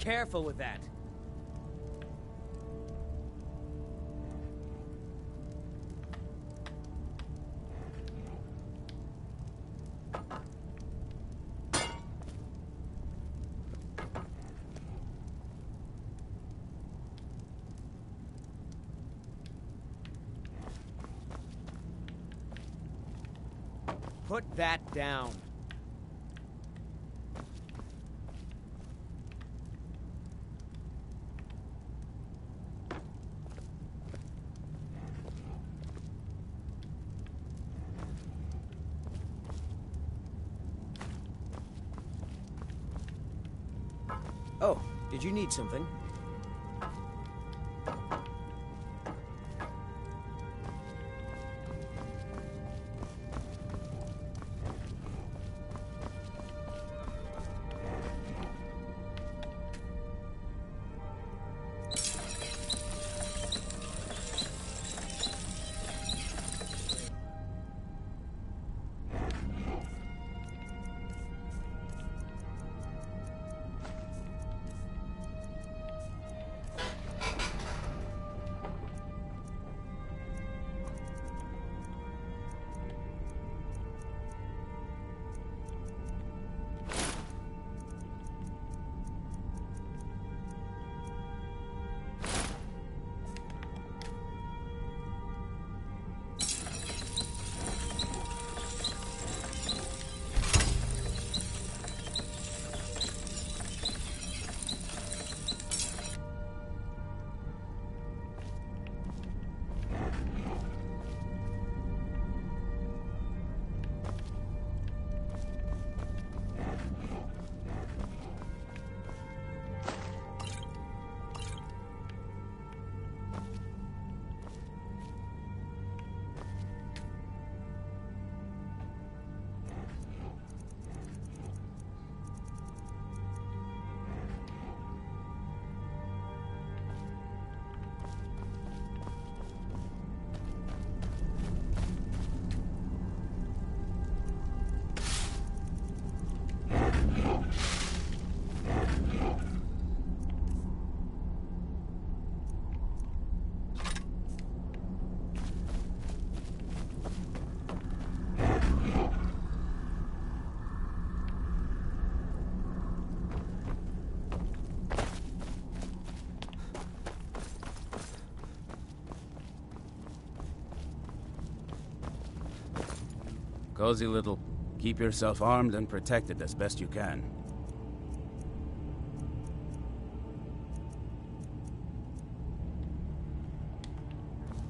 careful with that. Put that down. Oh, did you need something? Cozy little. Keep yourself armed and protected as best you can.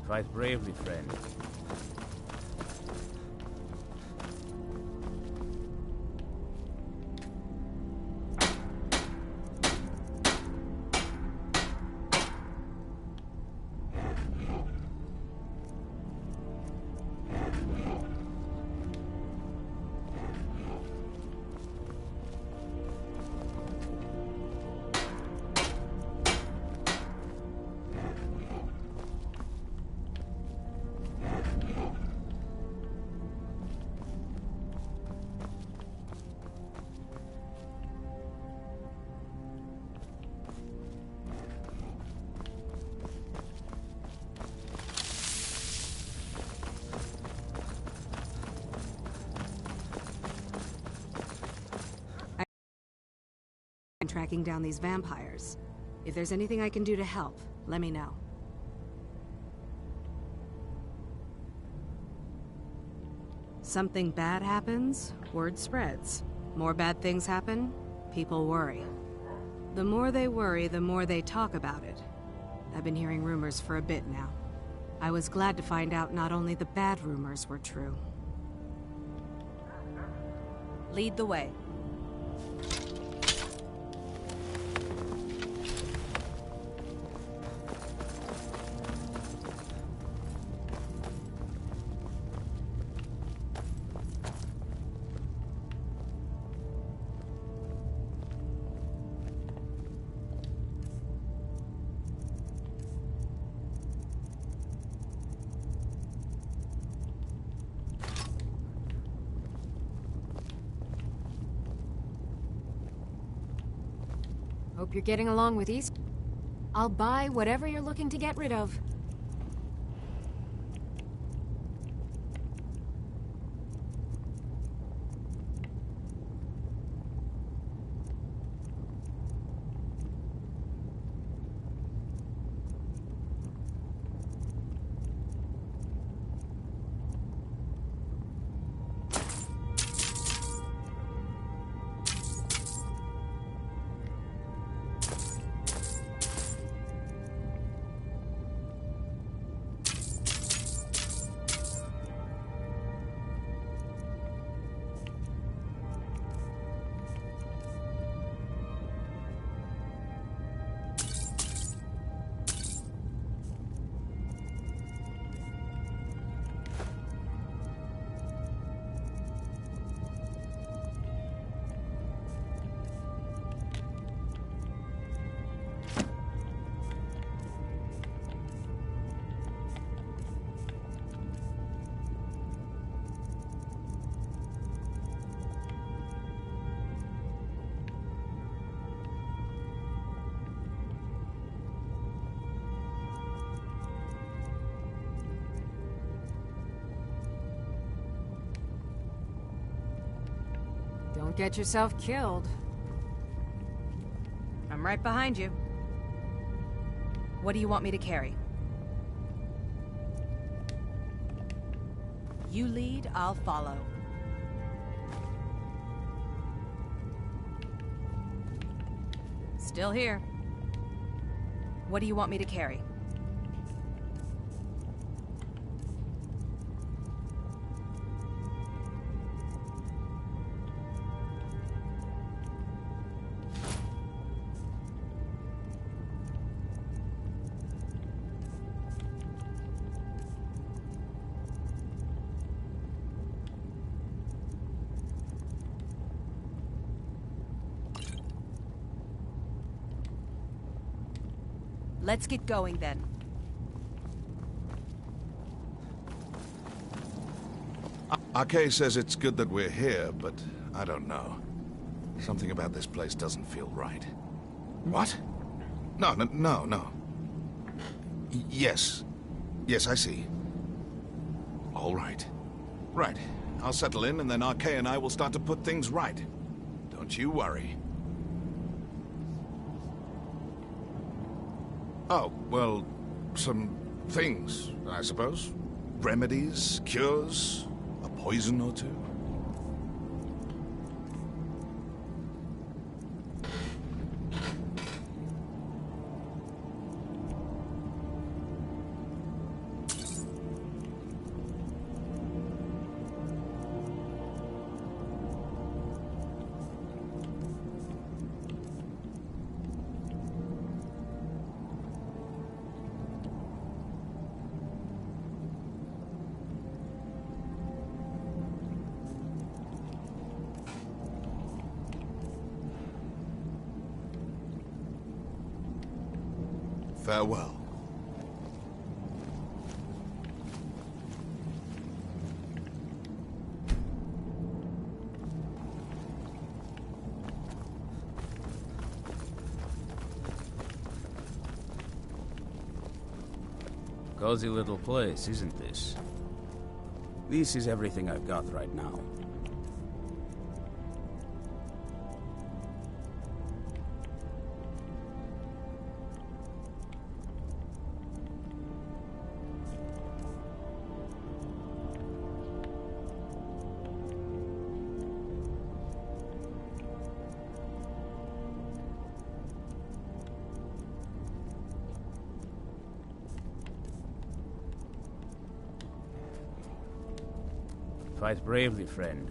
Fight bravely, friend. Tracking down these vampires. If there's anything I can do to help, let me know. Something bad happens, word spreads. More bad things happen, people worry. The more they worry, the more they talk about it. I've been hearing rumors for a bit now. I was glad to find out not only the bad rumors were true. Lead the way. Hope you're getting along with East. I'll buy whatever you're looking to get rid of. Don't get yourself killed. I'm right behind you. What do you want me to carry? You lead, I'll follow. Still here. What do you want me to carry? Let's get going then. Arcay says it's good that we're here, but I don't know. Something about this place doesn't feel right. What? No. Yes. Yes, I see. All right. Right. I'll settle in, and then Arcay and I will start to put things right. Don't you worry. Oh, well, some things, I suppose. Remedies, cures, a poison or two. Farewell. Cozy little place, isn't this? This is everything I've got right now. Fight bravely, friend.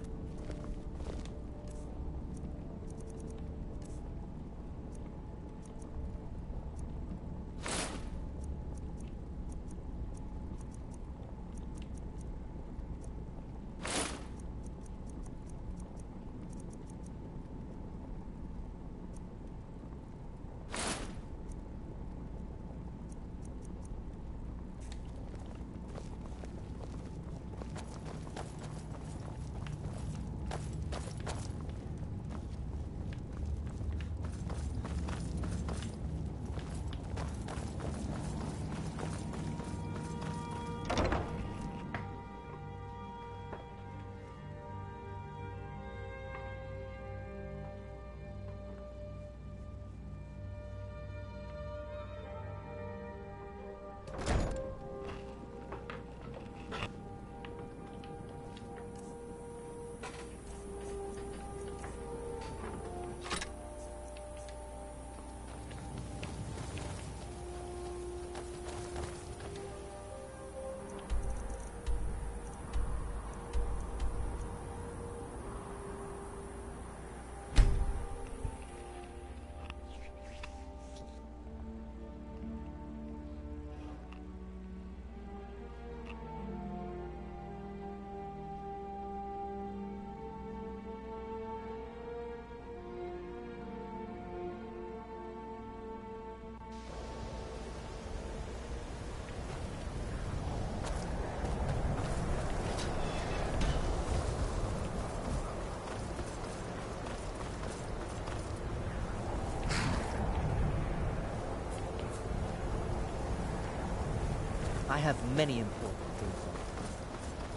I have many important things on.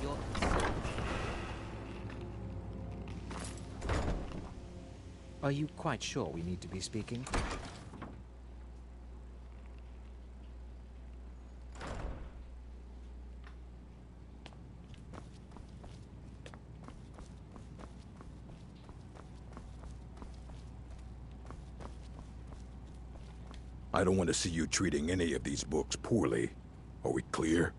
You're... Are you quite sure we need to be speaking? I don't want to see you treating any of these books poorly. Are we clear?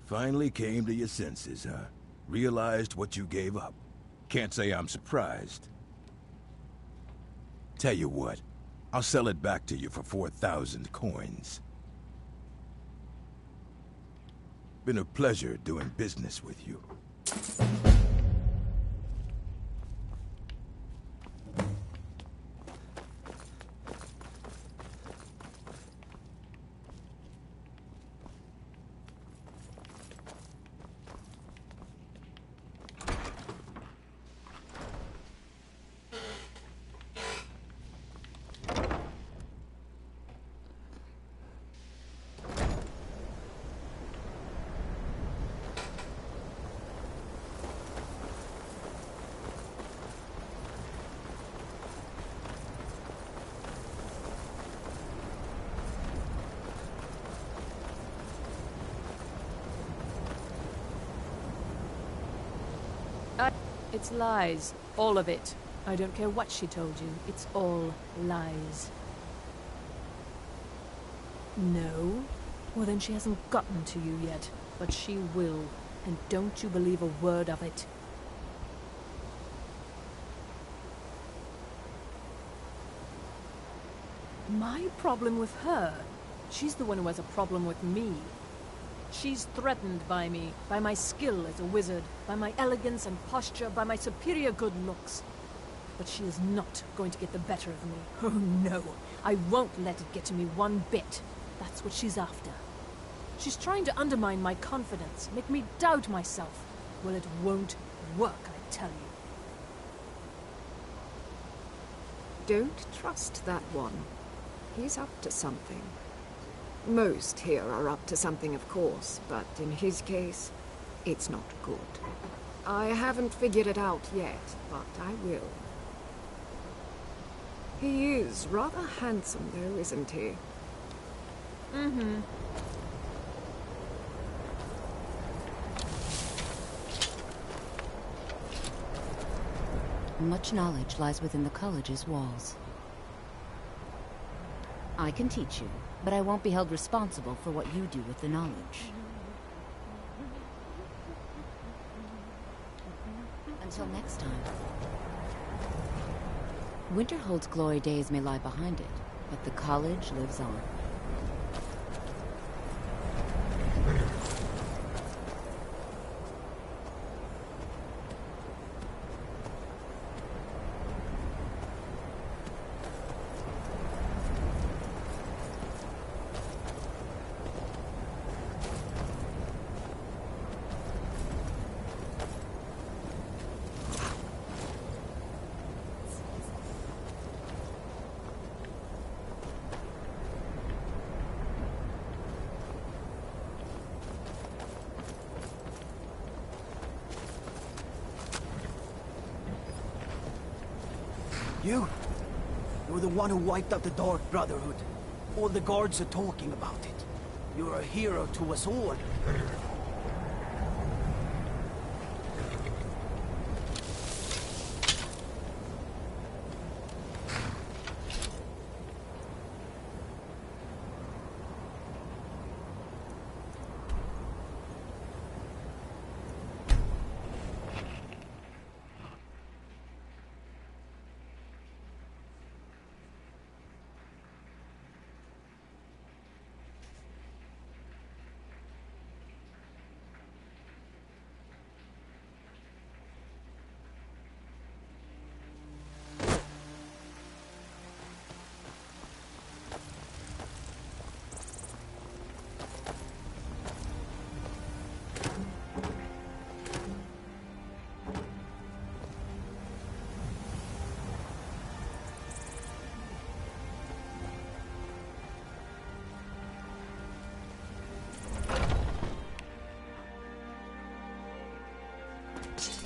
Finally came to your senses, huh? Realized what you gave up. Can't say I'm surprised. Tell you what, I'll sell it back to you for 4,000 coins. Been a pleasure doing business with you. It's lies. All of it. I don't care what she told you. It's all lies. No? Well, then she hasn't gotten to you yet. But she will. And don't you believe a word of it. My problem with her? She's the one who has a problem with me. She's threatened by me, by my skill as a wizard, by my elegance and posture, by my superior good looks. But she is not going to get the better of me. Oh no, I won't let it get to me one bit. That's what she's after. She's trying to undermine my confidence, make me doubt myself. Well, it won't work, I tell you. Don't trust that one. He's up to something. Most here are up to something, of course, but in his case, it's not good. I haven't figured it out yet, but I will. He is rather handsome, though, isn't he? Mm-hmm. Much knowledge lies within the college's walls. I can teach you, but I won't be held responsible for what you do with the knowledge. Until next time. Winterhold's glory days may lie behind it, but the college lives on. You're the one who wiped out the Dark Brotherhood. All the guards are talking about it. You're a hero to us all.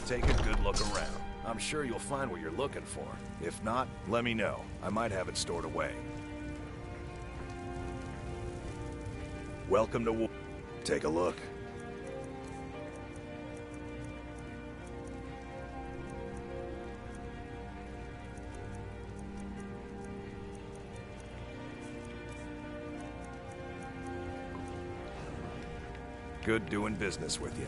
Take a good look around. I'm sure you'll find what you're looking for. If not, let me know. I might have it stored away. Welcome to war. Take a look. Good doing business with you.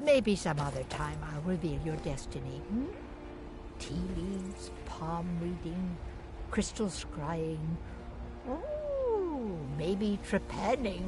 Maybe some other time I'll reveal your destiny. Tea leaves, palm reading, crystal scrying. Oh, maybe trepanning.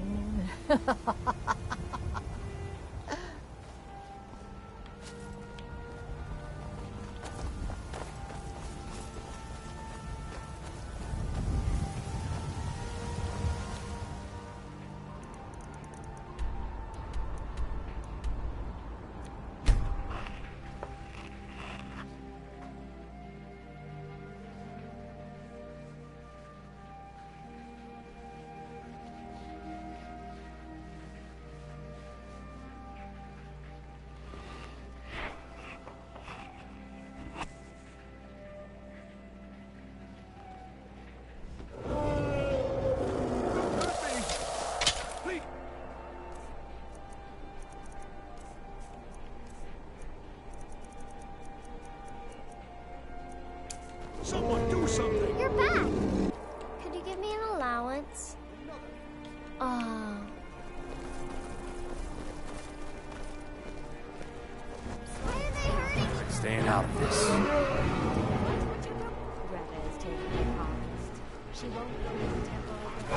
Someone do something! You're back! Could you give me an allowance? Oh. Why are they hurting you? Staying out of this. Greta is taking the harvest. She won't go to the temple of the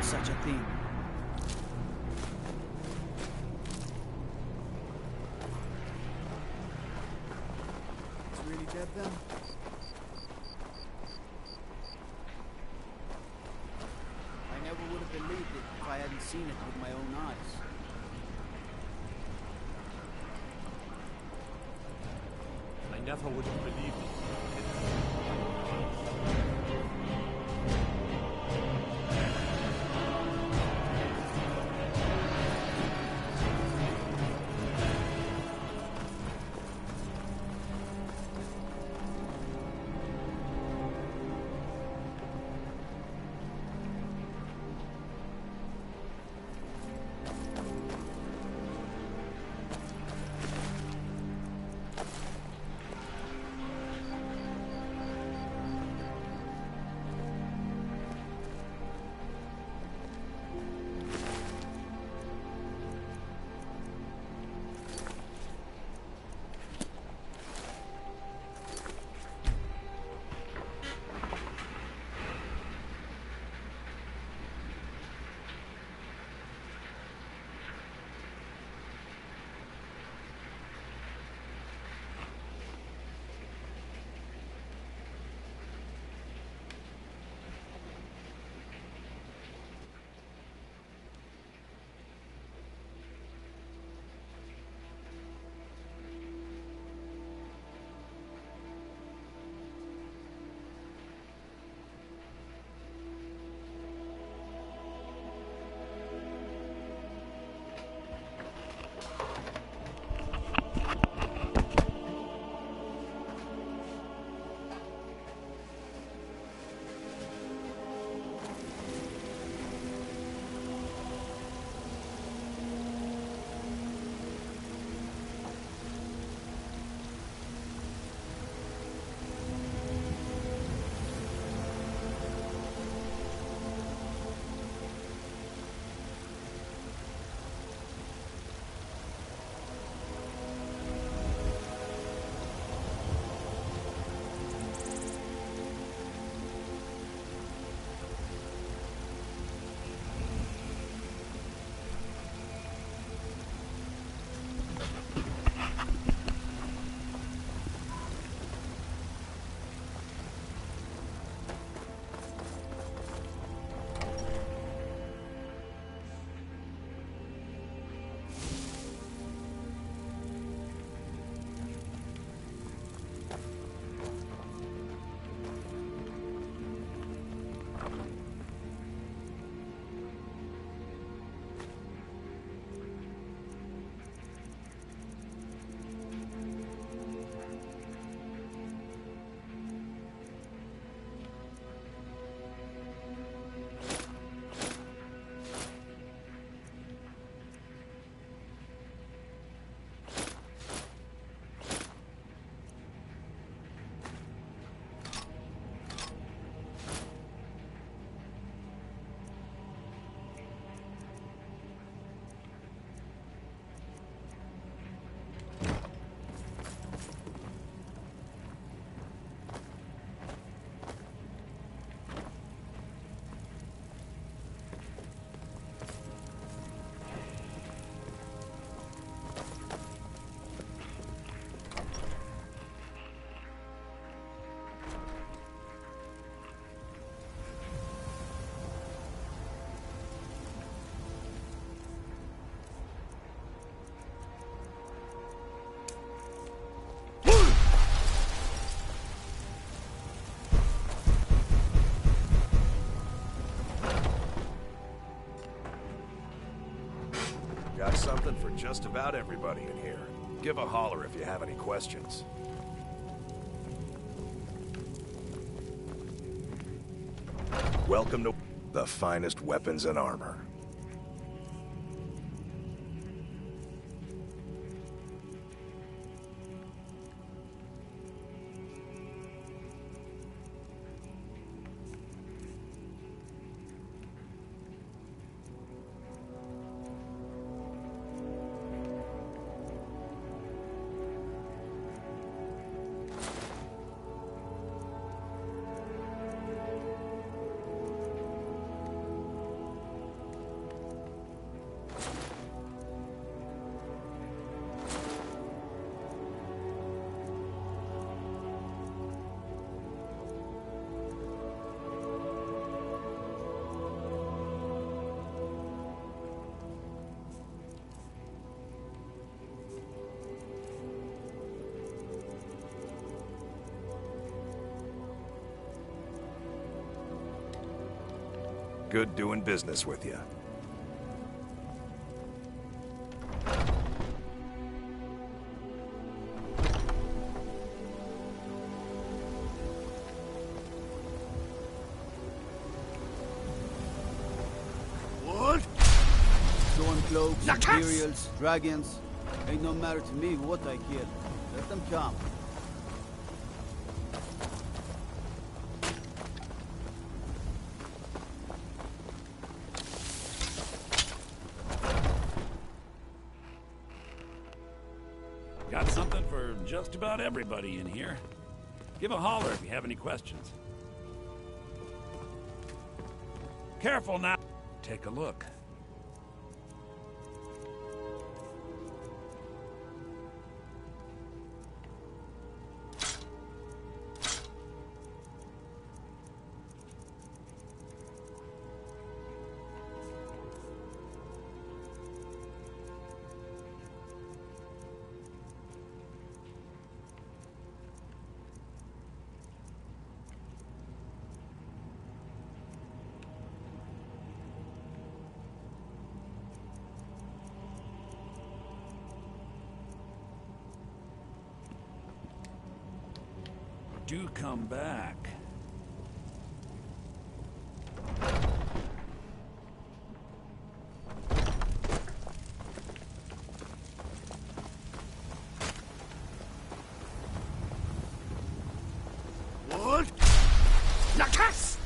such a thing. It's really dead then? I never would have believed it if I hadn't seen it with my own eyes. I never would have believed it. Got something for just about everybody in here. Give a holler if you have any questions. Welcome to the finest weapons and armor. Good doing business with you. What? Stormcloaks, materials, dragons. Ain't no matter to me what I kill. Let them come. Got something for just about everybody in here. Give a holler if you have any questions. Careful now. Take a look. Do come back. What? Nakast!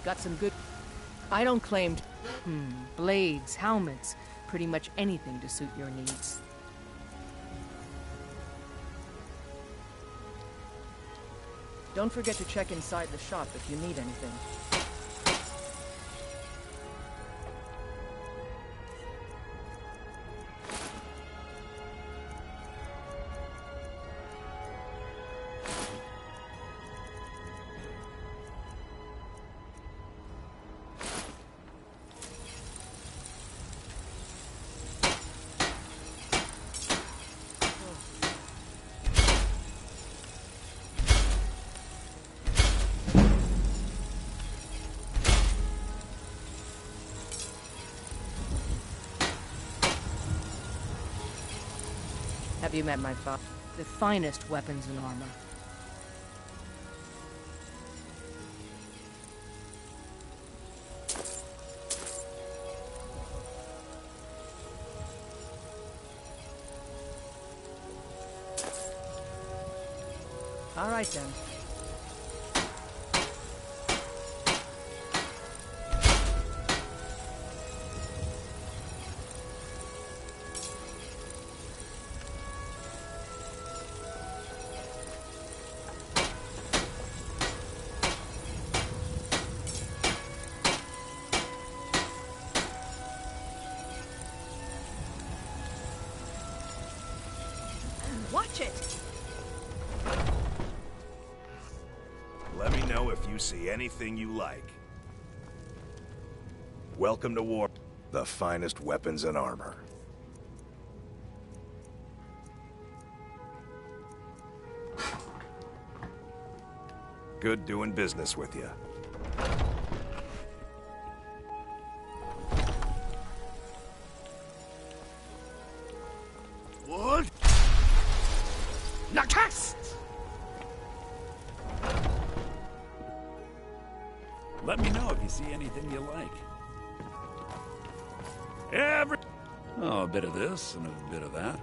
Got some good... I don't claim... blades, helmets, pretty much anything to suit your needs. Don't forget to check inside the shop if you need anything. Have you met my father? The finest weapons and armor. All right then. Watch it! Let me know if you see anything you like. Welcome to war. The finest weapons and armor. Good doing business with you. Let me know if you see anything you like. Oh, a bit of this and a bit of that.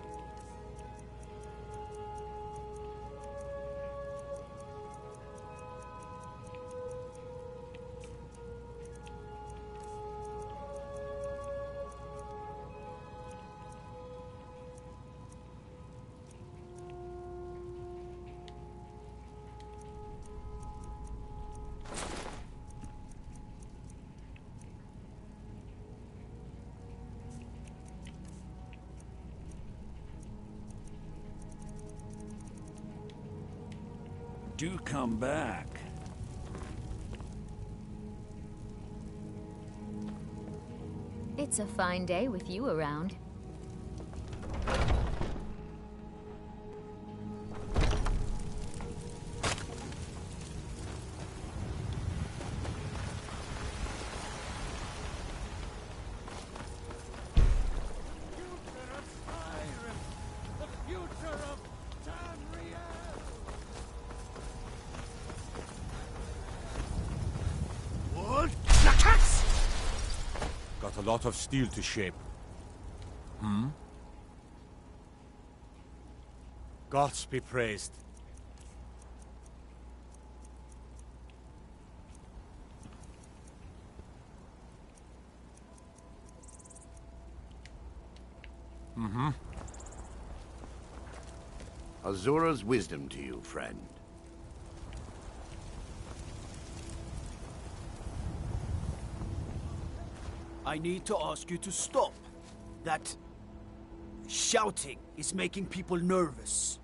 Do come back. It's a fine day with you around. A lot of steel to shape. Gods be praised. Azura's wisdom to you, friend. I need to ask you to stop. That shouting is making people nervous.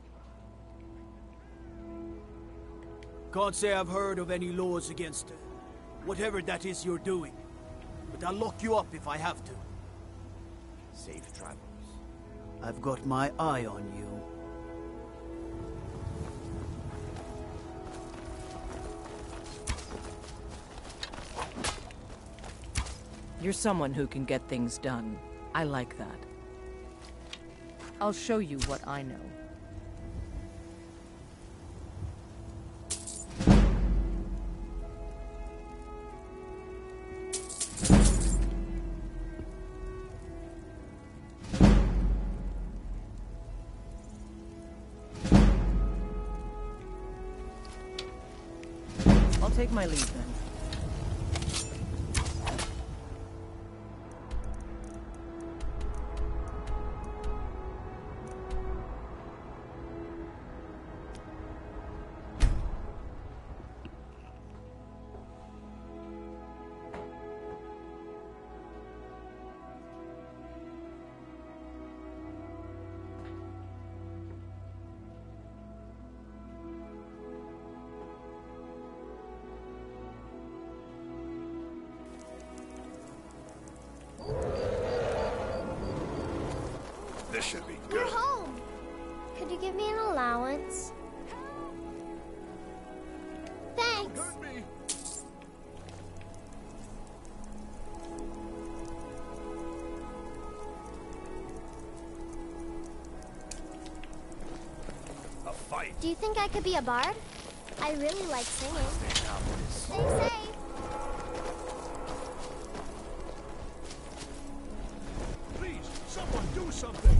Can't say I've heard of any laws against whatever that is you're doing. But I'll lock you up if I have to. Safe travels. I've got my eye on you. You're someone who can get things done. I like that. I'll show you what I know. I'll take my leave then. This should be We're good. home. Could you give me an allowance? Thanks. A fight. Do you think I could be a bard? I really like singing. Stay safe. Please, someone do something.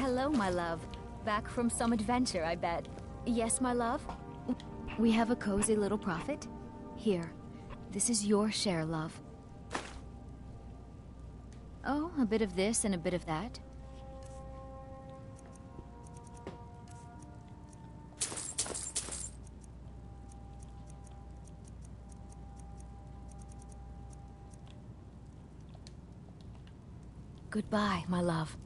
Hello, my love. Back from some adventure, I bet. Yes, my love? We have a cozy little profit? Here. This is your share, love. Oh, a bit of this and a bit of that. Goodbye, my love.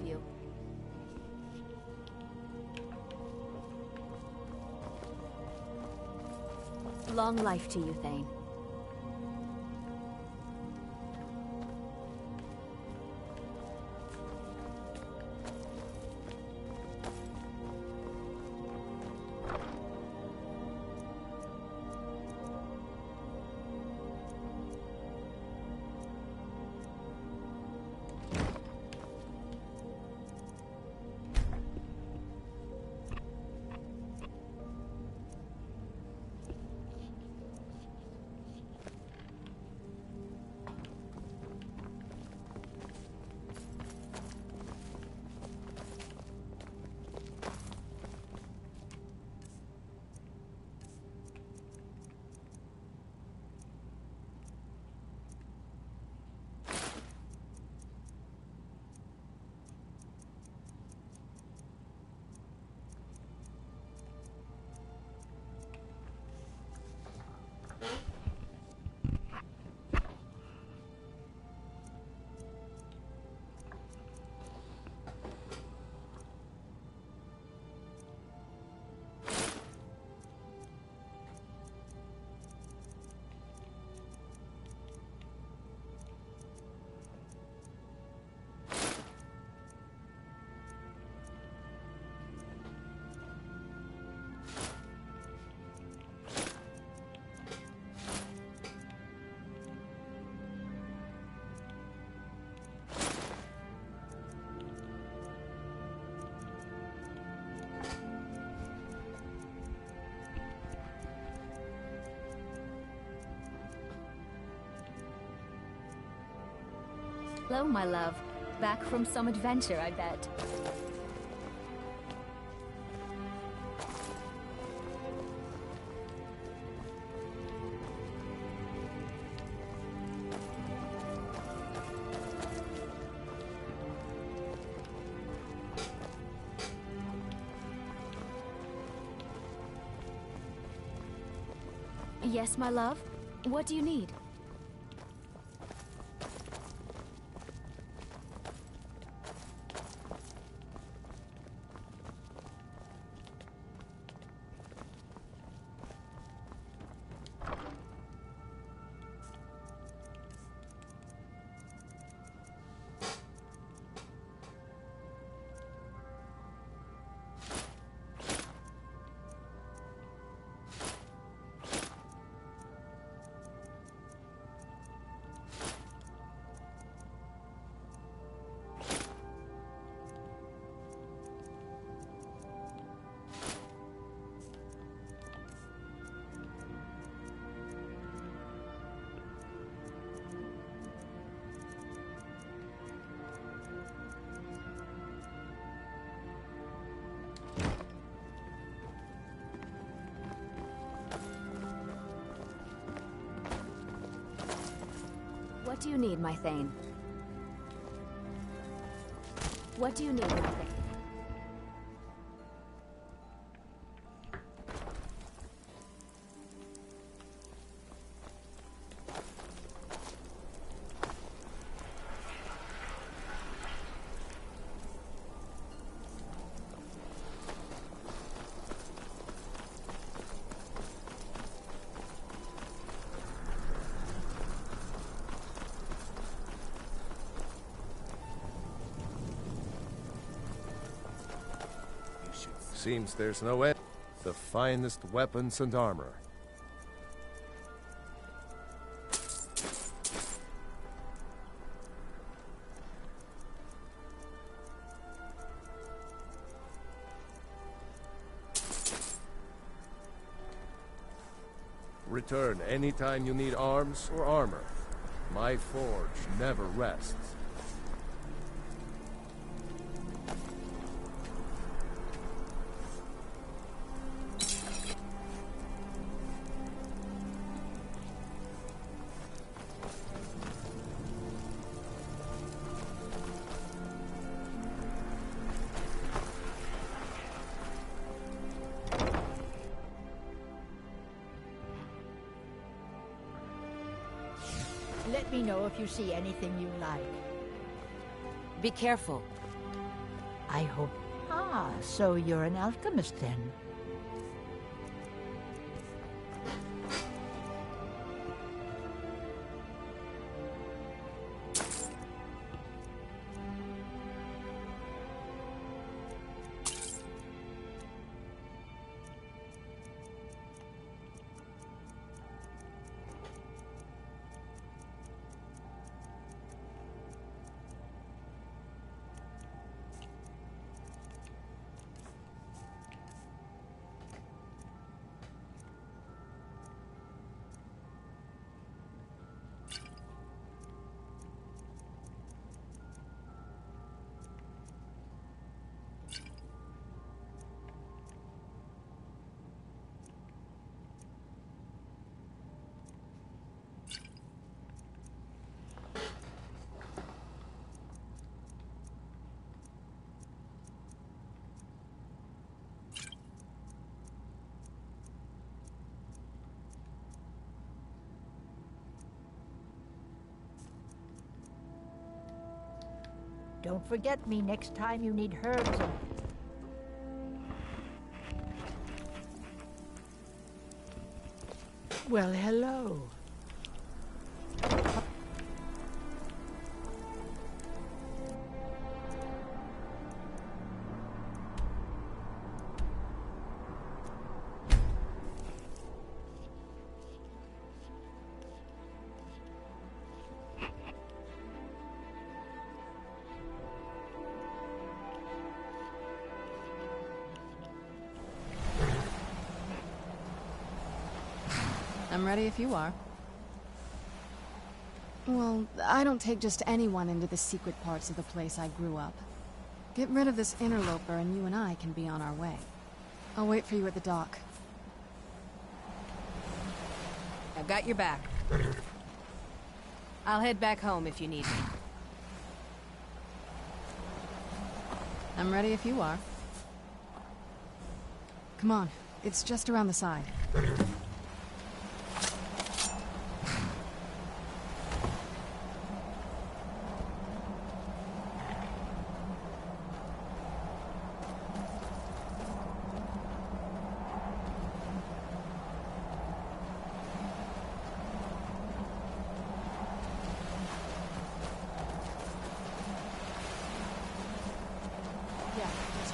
You. Long life to you, Thane. Hello, my love. Back from some adventure, I bet. Yes, my love? What do you need? What do you need, my Thane? What do you need, my Thane? Seems there's no end. The finest weapons and armor. Return anytime you need arms or armor. My forge never rests. Let me know if you see anything you like. Be careful. I hope... Ah, so you're an alchemist then? Don't forget me next time you need herbs and... Well, hello. I'm ready if you are. Well, I don't take just anyone into the secret parts of the place I grew up. Get rid of this interloper and you and I can be on our way. I'll wait for you at the dock. I've got your back. I'll head back home if you need me. I'm ready if you are. Come on, it's just around the side.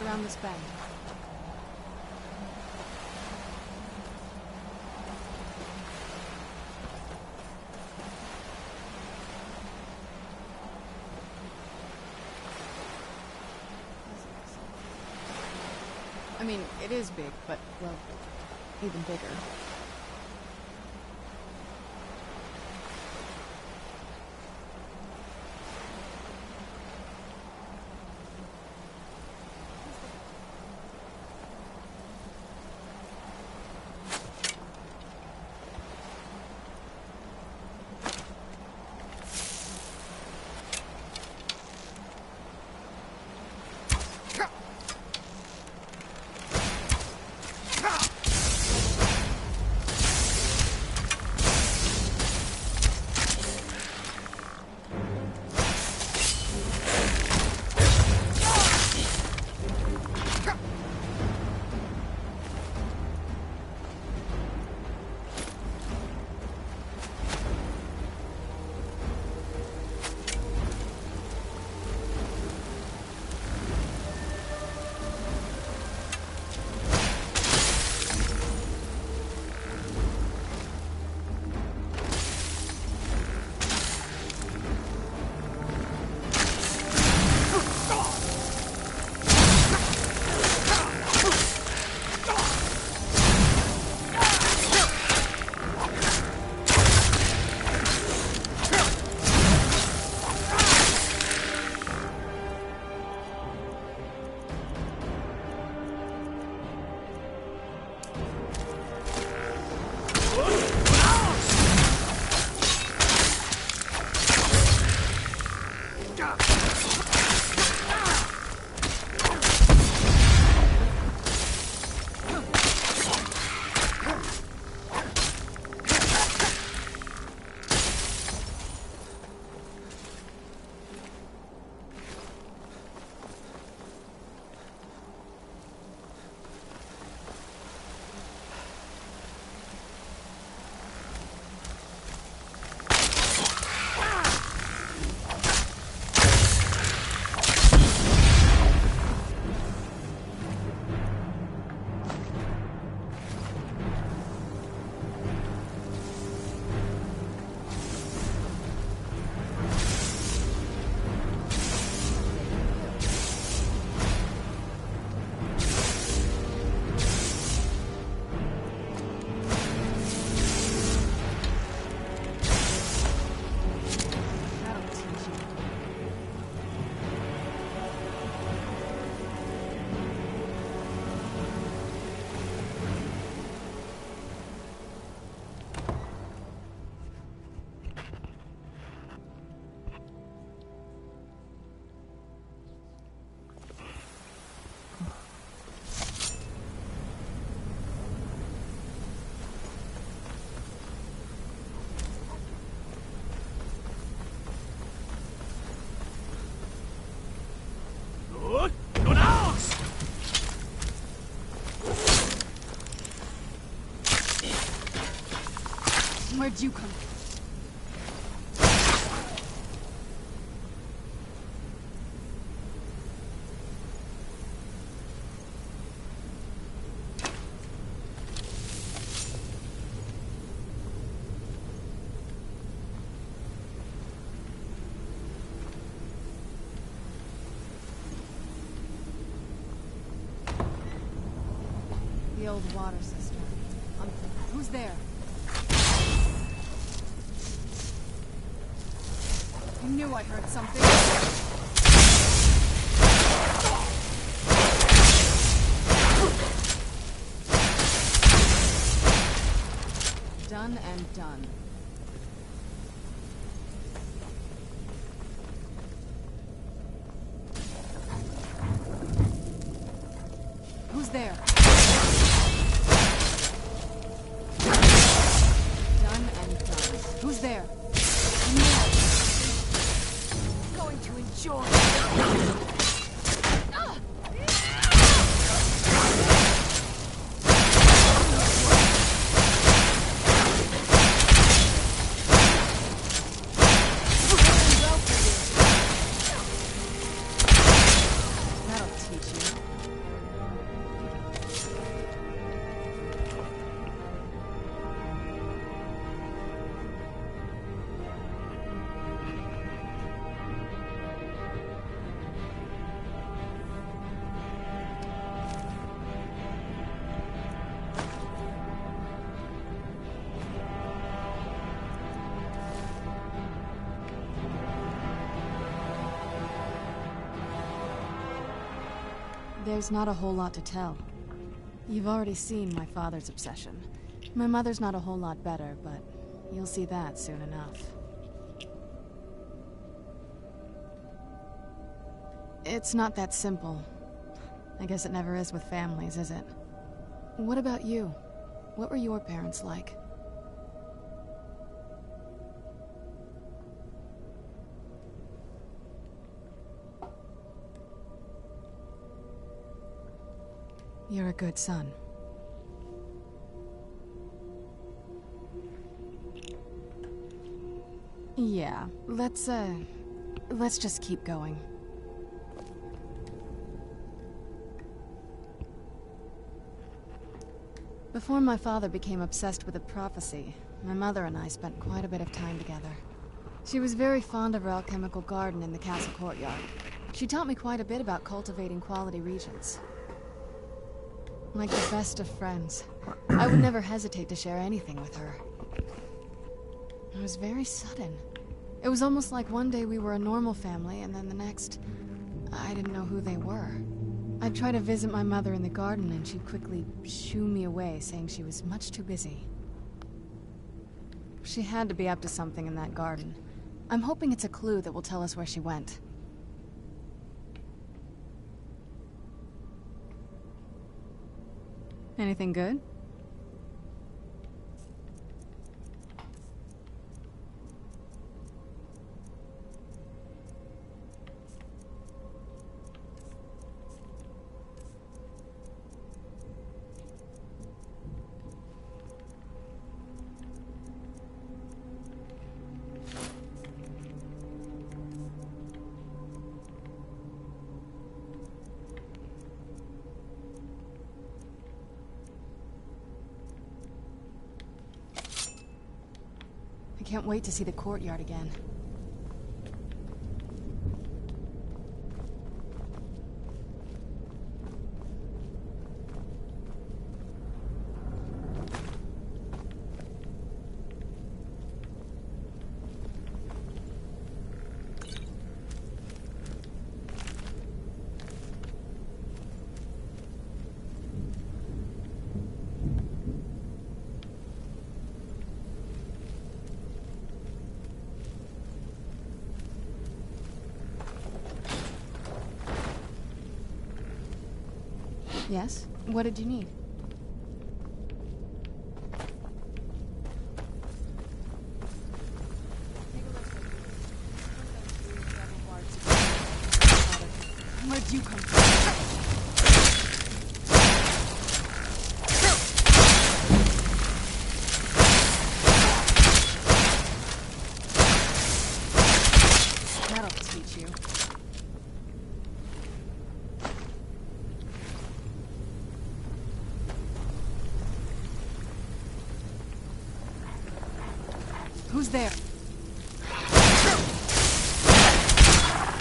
Around this bend. I mean, it is big, but, well, even bigger. Where'd you come from? The old water cistern. Who's there? I knew I heard something. Done and done. Who's there? Done and done. Who's there? No. Going to enjoy. There's not a whole lot to tell. You've already seen my father's obsession. My mother's not a whole lot better, but you'll see that soon enough. It's not that simple. I guess it never is with families, is it? What about you? What were your parents like? You're a good son. Yeah, let's just keep going. Before my father became obsessed with a prophecy, my mother and I spent quite a bit of time together. She was very fond of her alchemical garden in the castle courtyard. She taught me quite a bit about cultivating quality regions. Like the best of friends, I would never hesitate to share anything with her. It was very sudden. It was almost like one day we were a normal family, and then the next, I didn't know who they were. I'd try to visit my mother in the garden, and she'd quickly shoo me away, saying she was much too busy. She had to be up to something in that garden. I'm hoping it's a clue that will tell us where she went. Anything good? I can't wait to see the courtyard again. Yes? What did you need? Where'd you come from? That'll teach you. Who's there?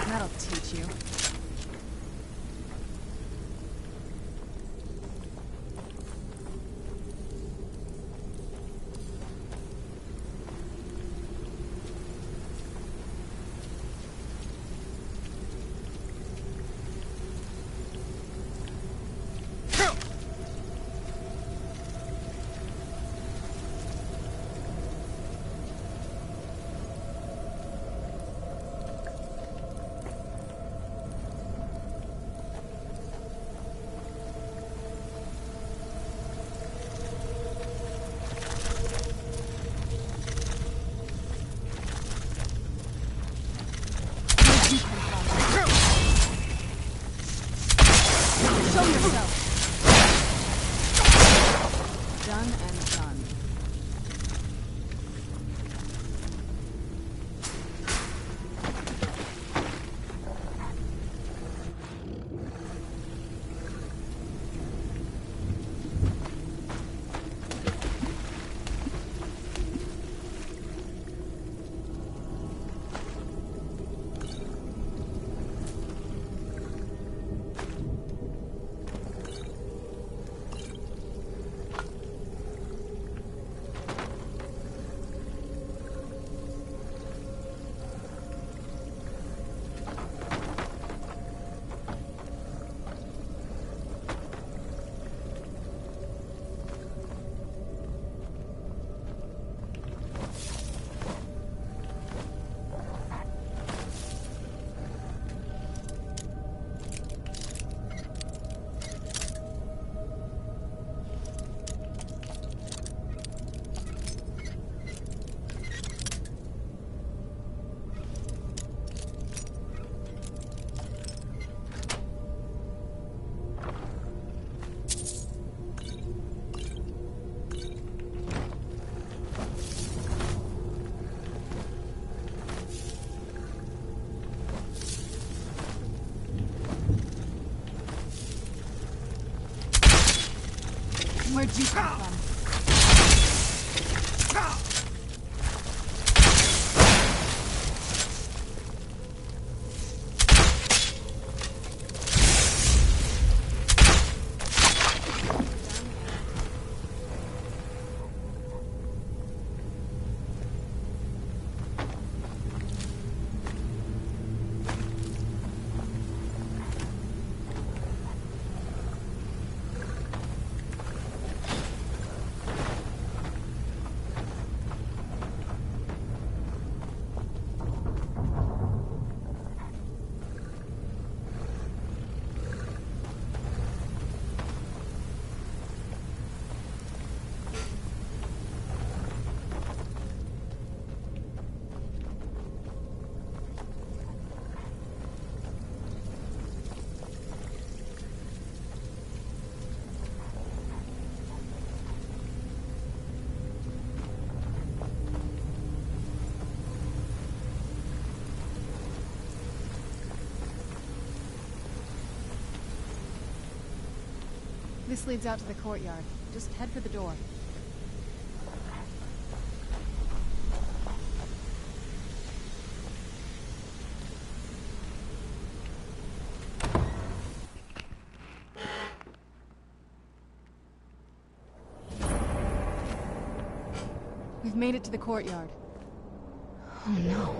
That'll teach you. Where'd you come from? This leads out to the courtyard. Just head for the door. We've made it to the courtyard. Oh no.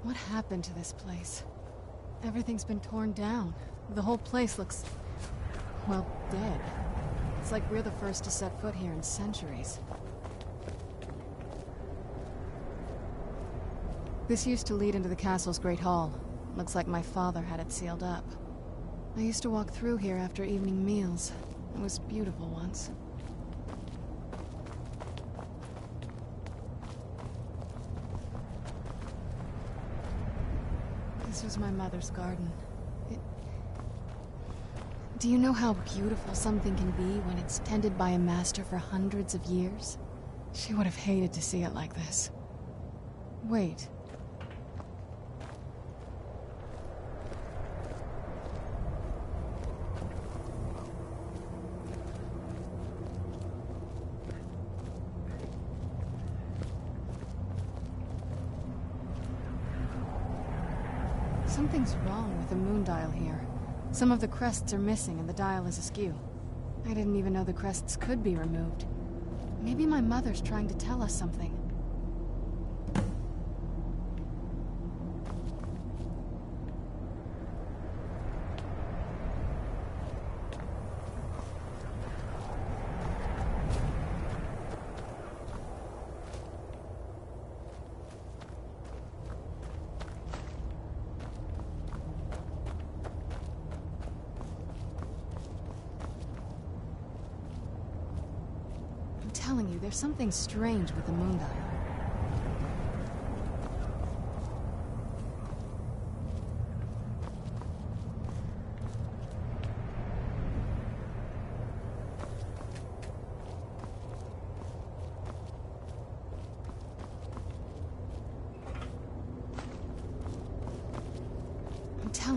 What happened to this place? Everything's been torn down. The whole place looks, well, dead. It's like we're the first to set foot here in centuries. This used to lead into the castle's great hall. Looks like my father had it sealed up. I used to walk through here after evening meals. It was beautiful once. This was my mother's garden. Do you know how beautiful something can be when it's tended by a master for hundreds of years? She would have hated to see it like this. Wait. Something's wrong with the moon dial here. Some of the crests are missing and the dial is askew. I didn't even know the crests could be removed. Maybe my mother's trying to tell us something. I'm telling you, there's something strange with the moon dial.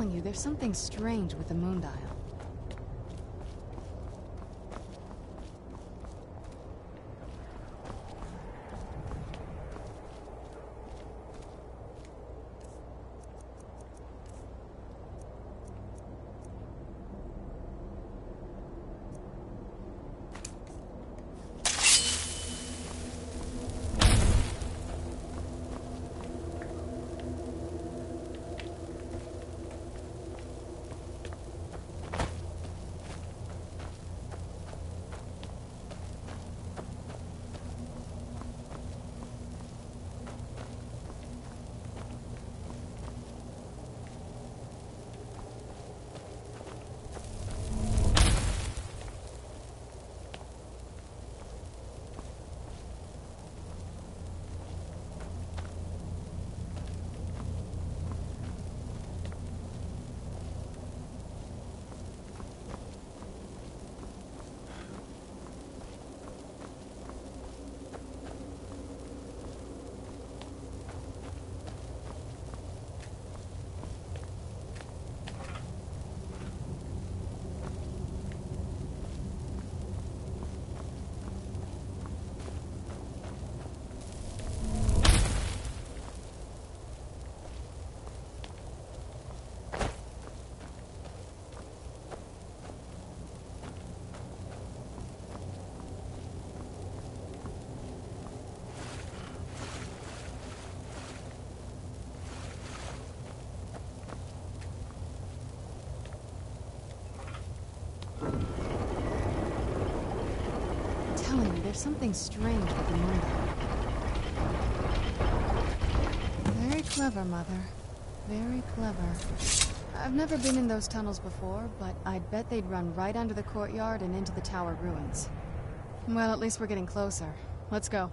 telling you, there's something strange with the moon dial. There's something strange with the moon dial. Very clever, Mother. Very clever. I've never been in those tunnels before, but I'd bet they'd run right under the courtyard and into the tower ruins. Well, at least we're getting closer. Let's go.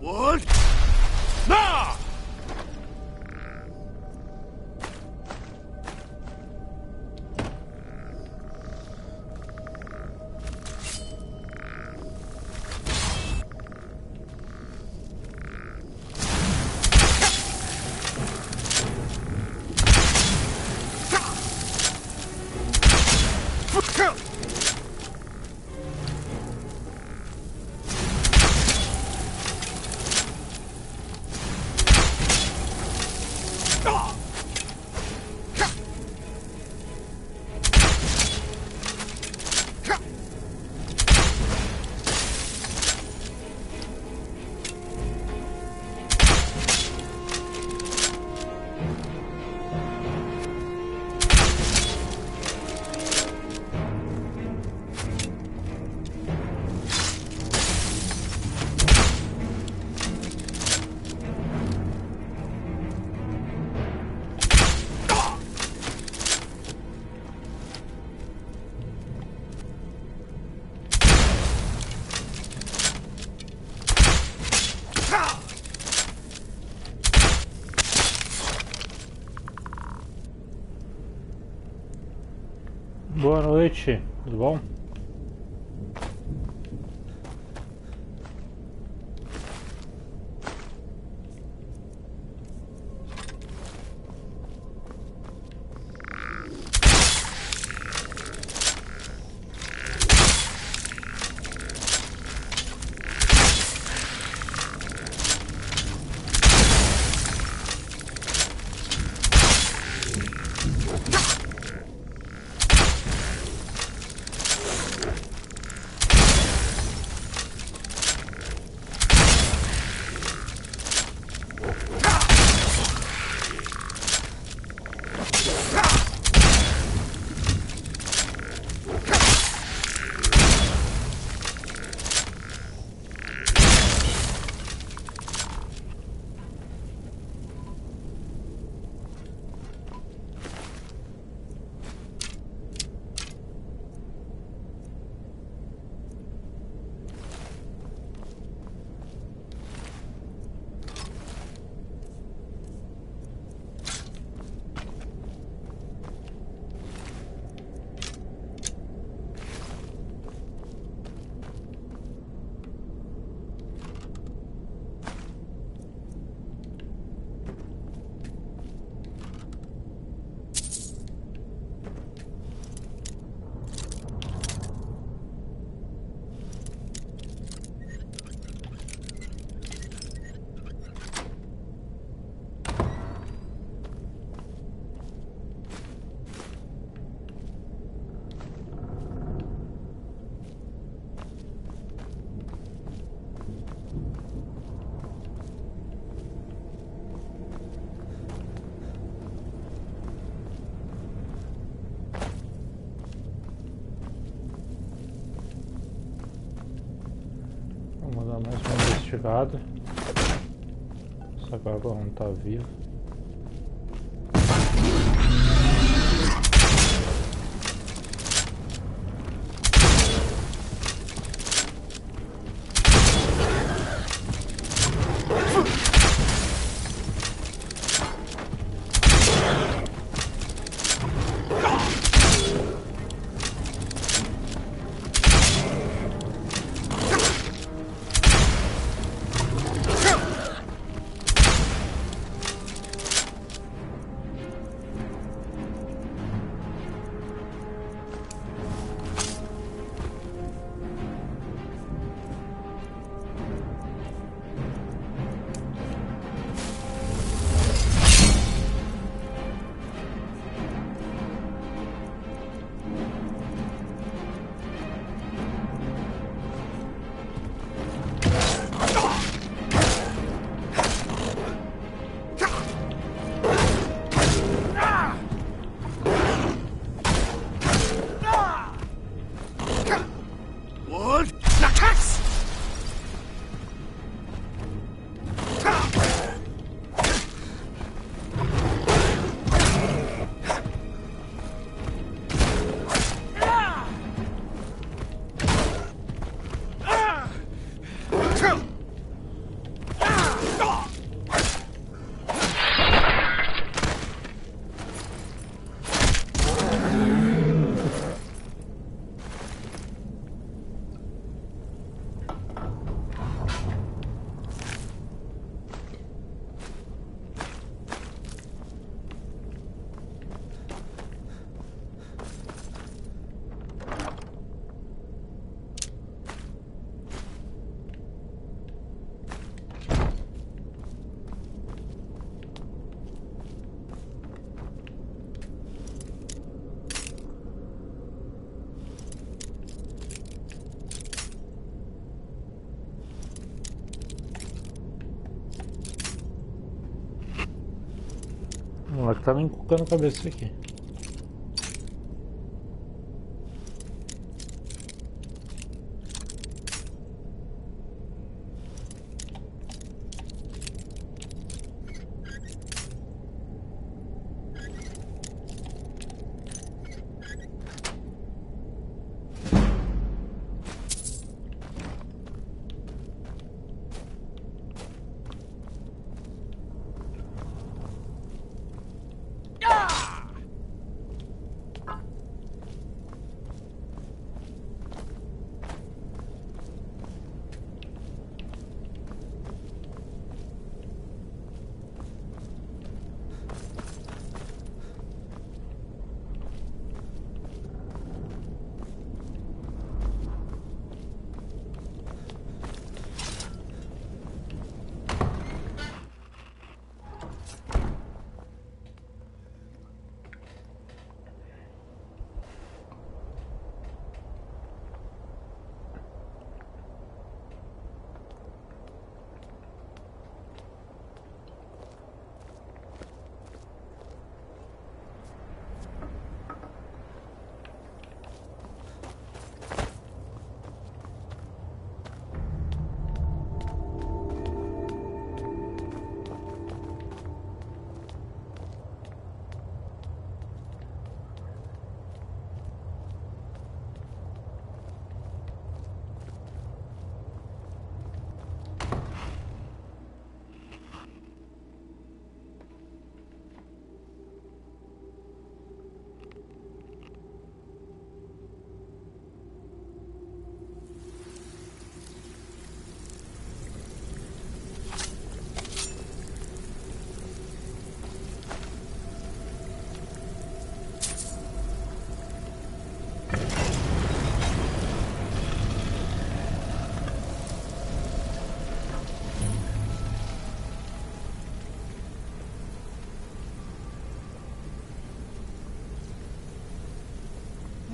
What? Nah! Boa noite, tudo bom? Vou mandar mais uma investigada. Essa garba não tá viva. O moleque tá me encucando a cabeça aqui.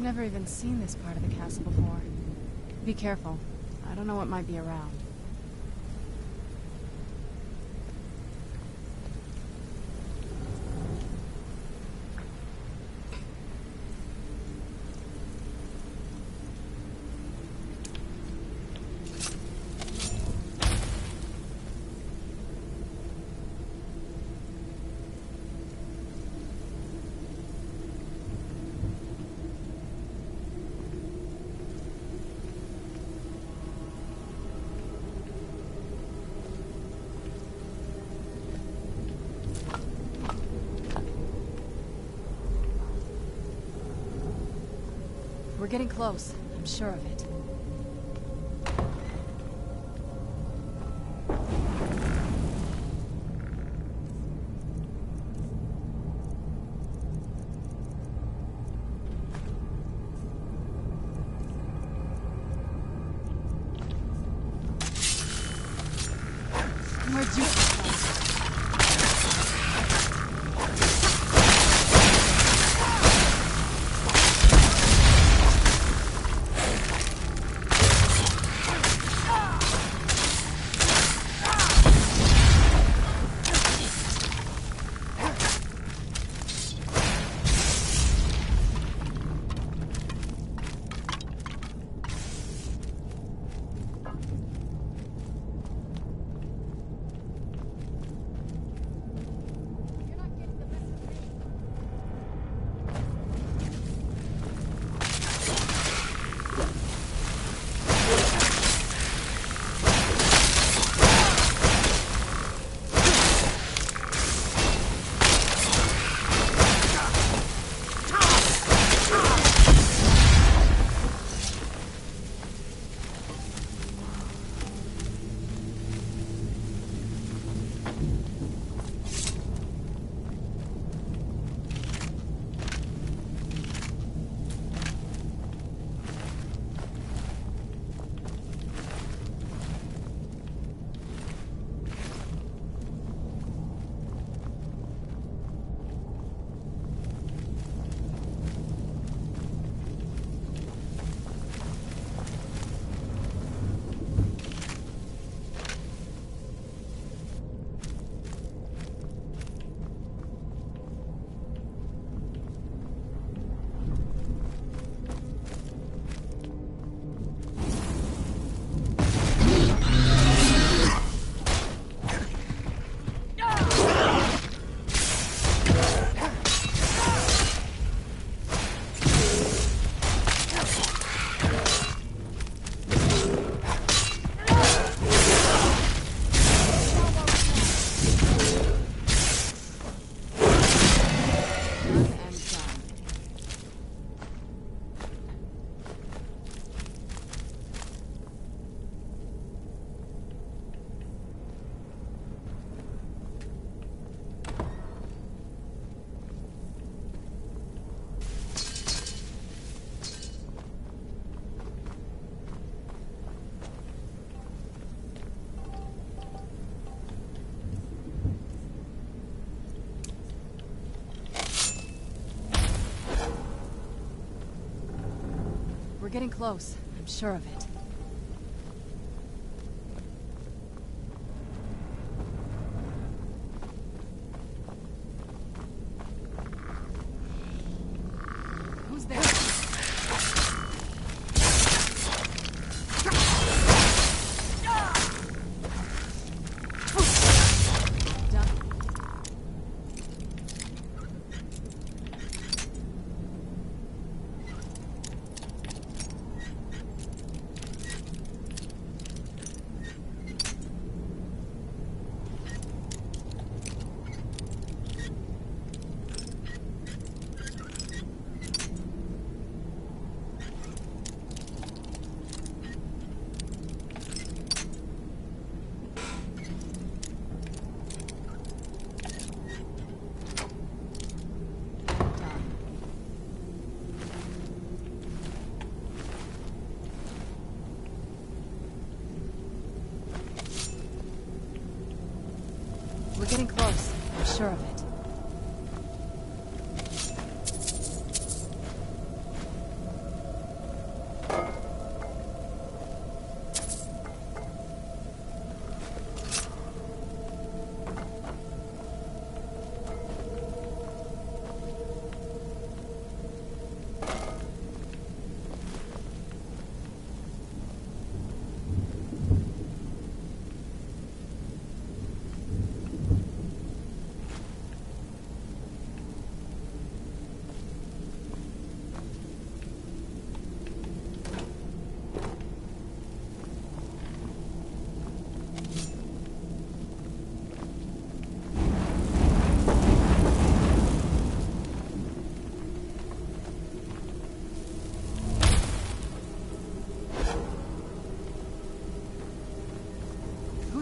never even seen this part of the castle before. Be careful. I don't know what might be around. We're getting close. I'm sure of it. Where'd you come from? We're getting close. I'm sure of it. Who's there? We're getting close. I'm sure of it.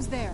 Who's there?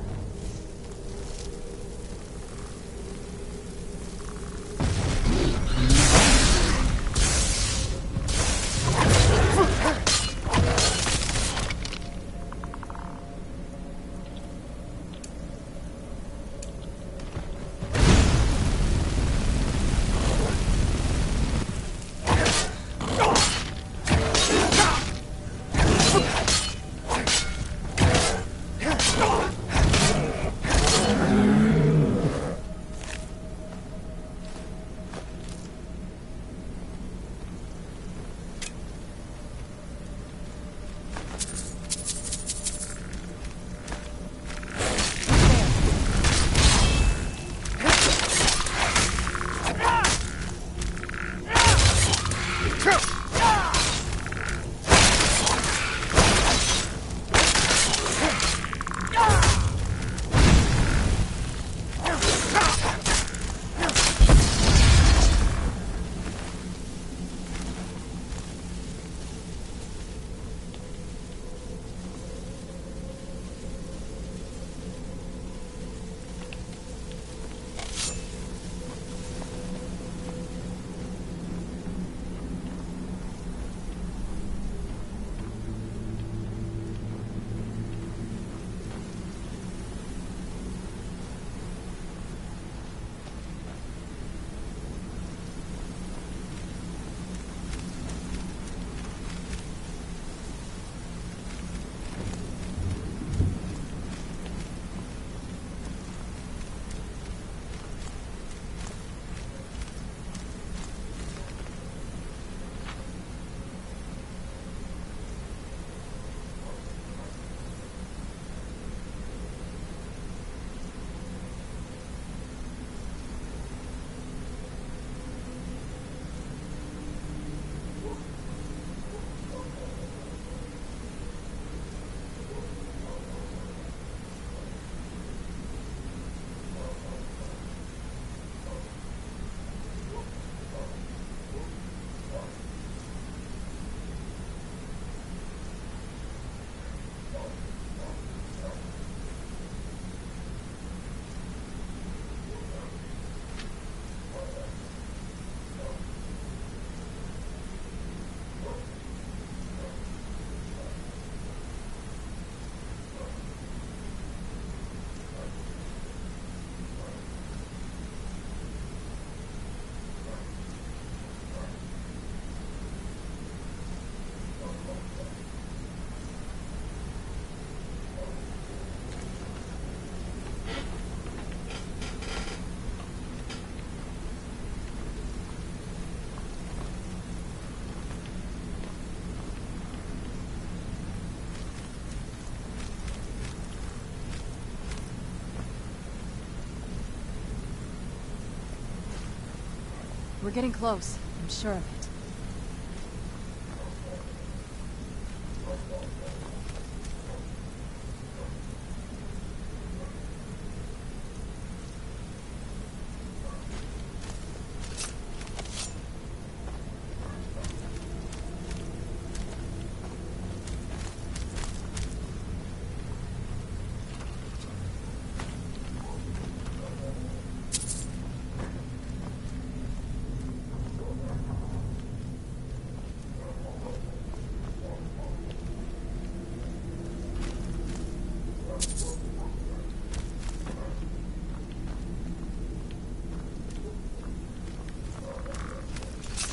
We're getting close. I'm sure of it.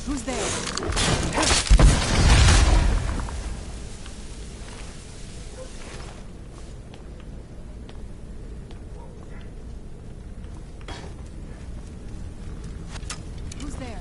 Who's there? Who's there?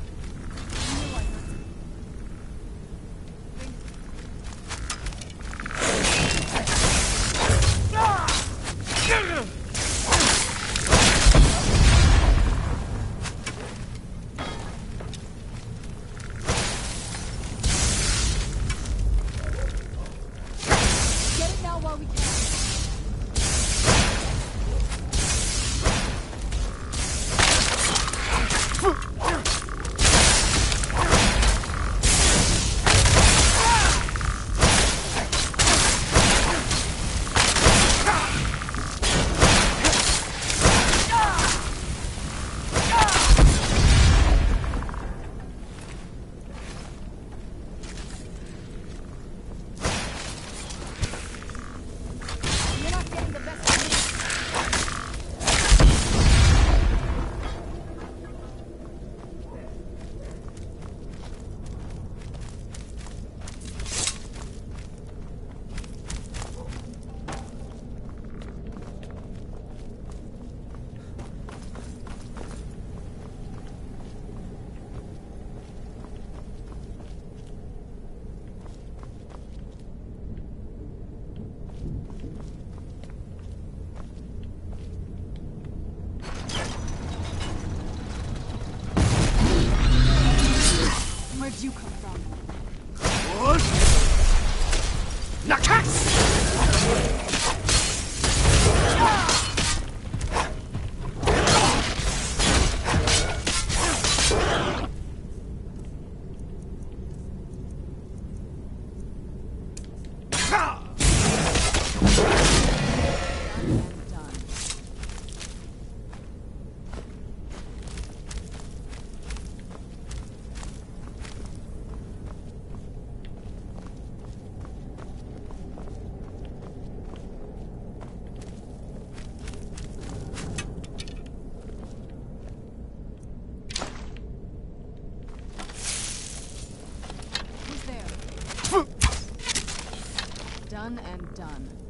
Done and done.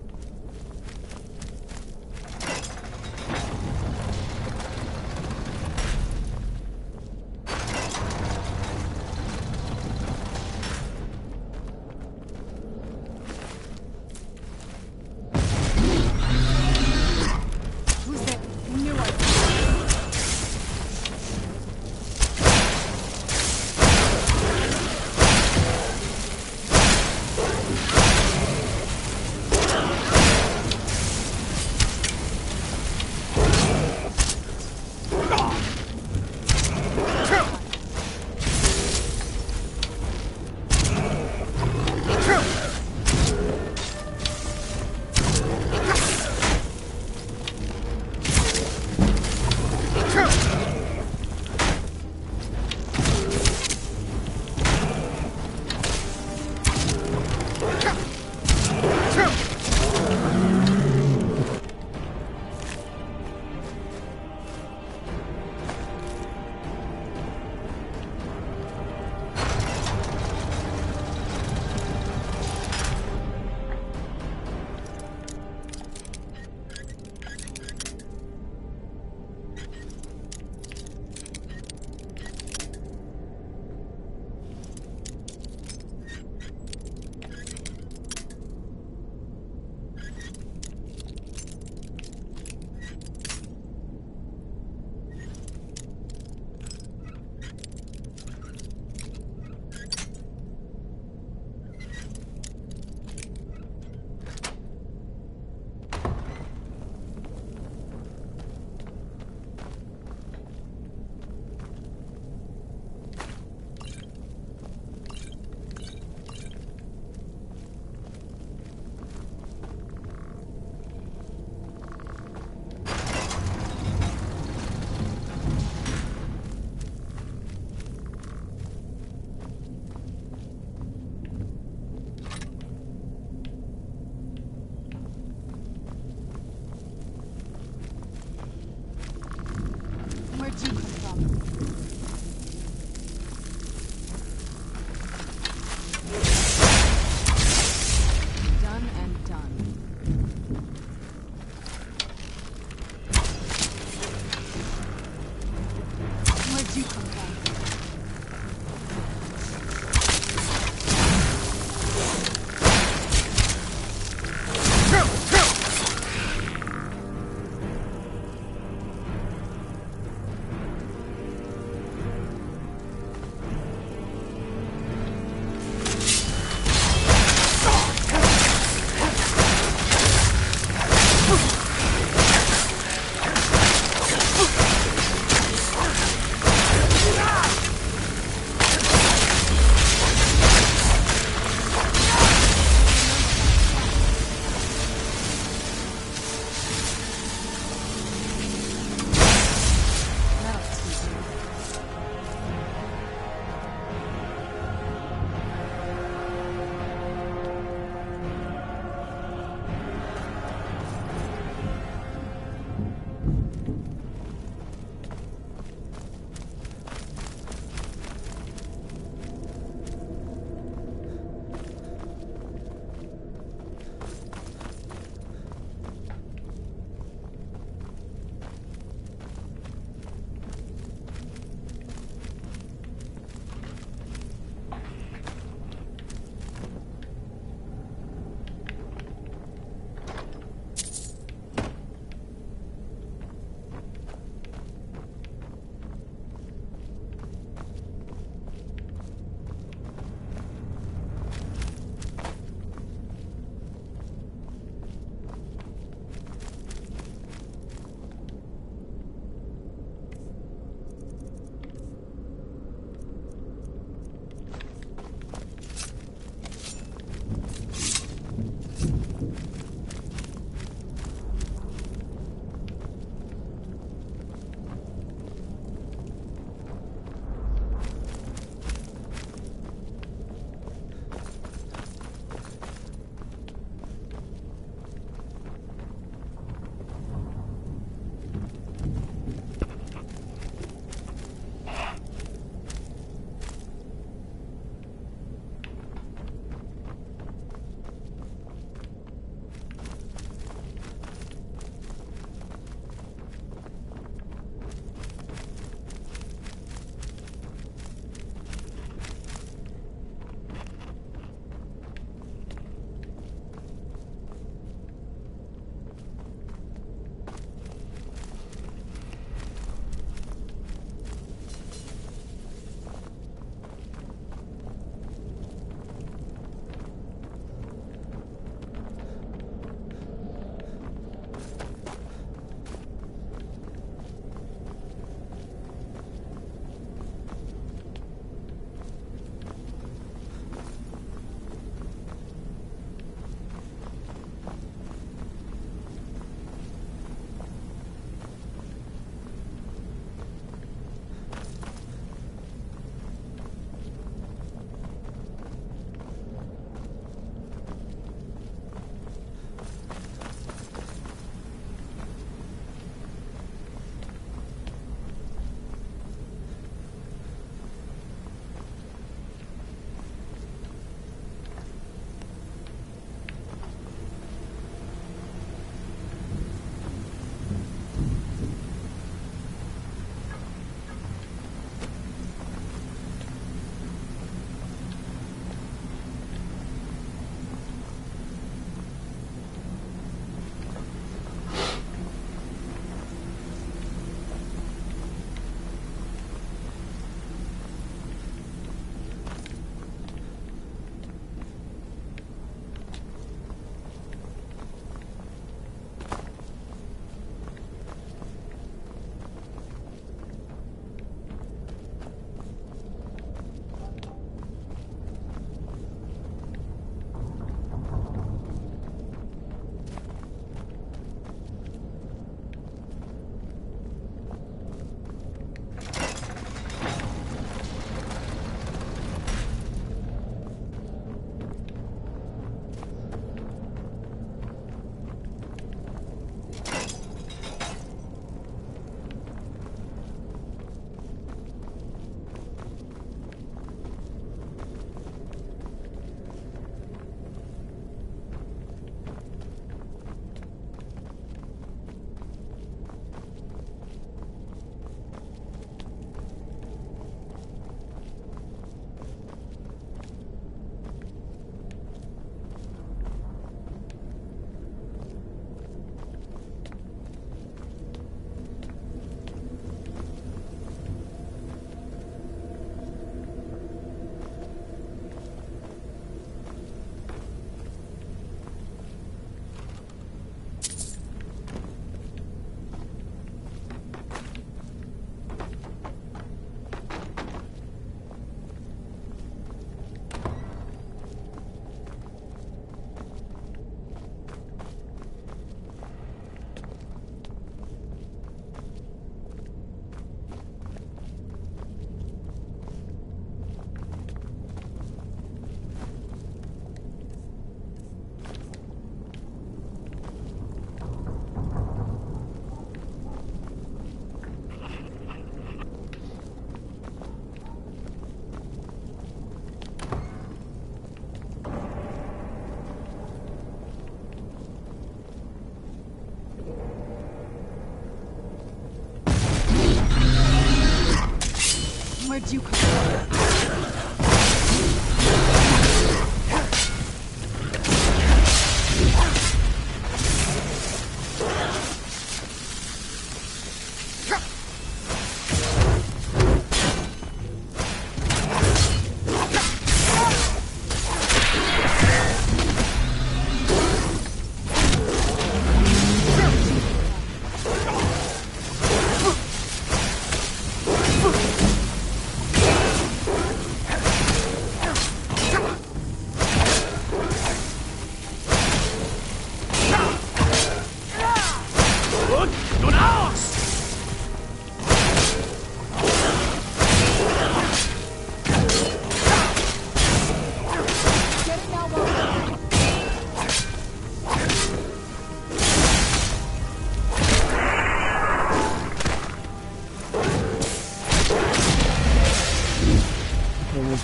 did you come?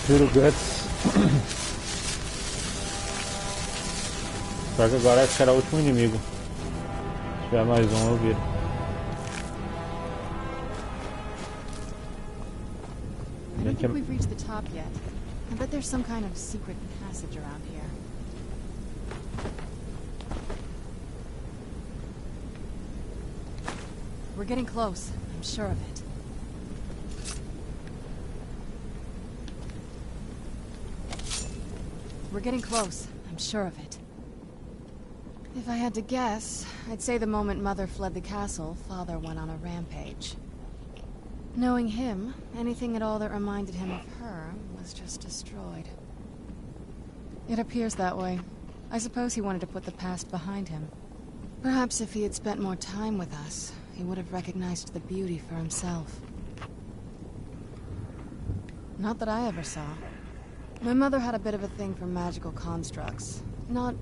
Tiro Guts. Só que agora acho que era o último inimigo. Se tiver mais um, eu viro. I don't think we've reached the top yet. I bet there's some kind of secret passage around here. We're getting close. I'm sure of it. We're getting close. I'm sure of it. If I had to guess, I'd say the moment Mother fled the castle, Father went on a rampage. Knowing him, anything at all that reminded him of her was just destroyed. It appears that way. I suppose he wanted to put the past behind him. Perhaps if he had spent more time with us, he would have recognized the beauty for himself. Not that I ever saw. My mother had a bit of a thing for magical constructs. Not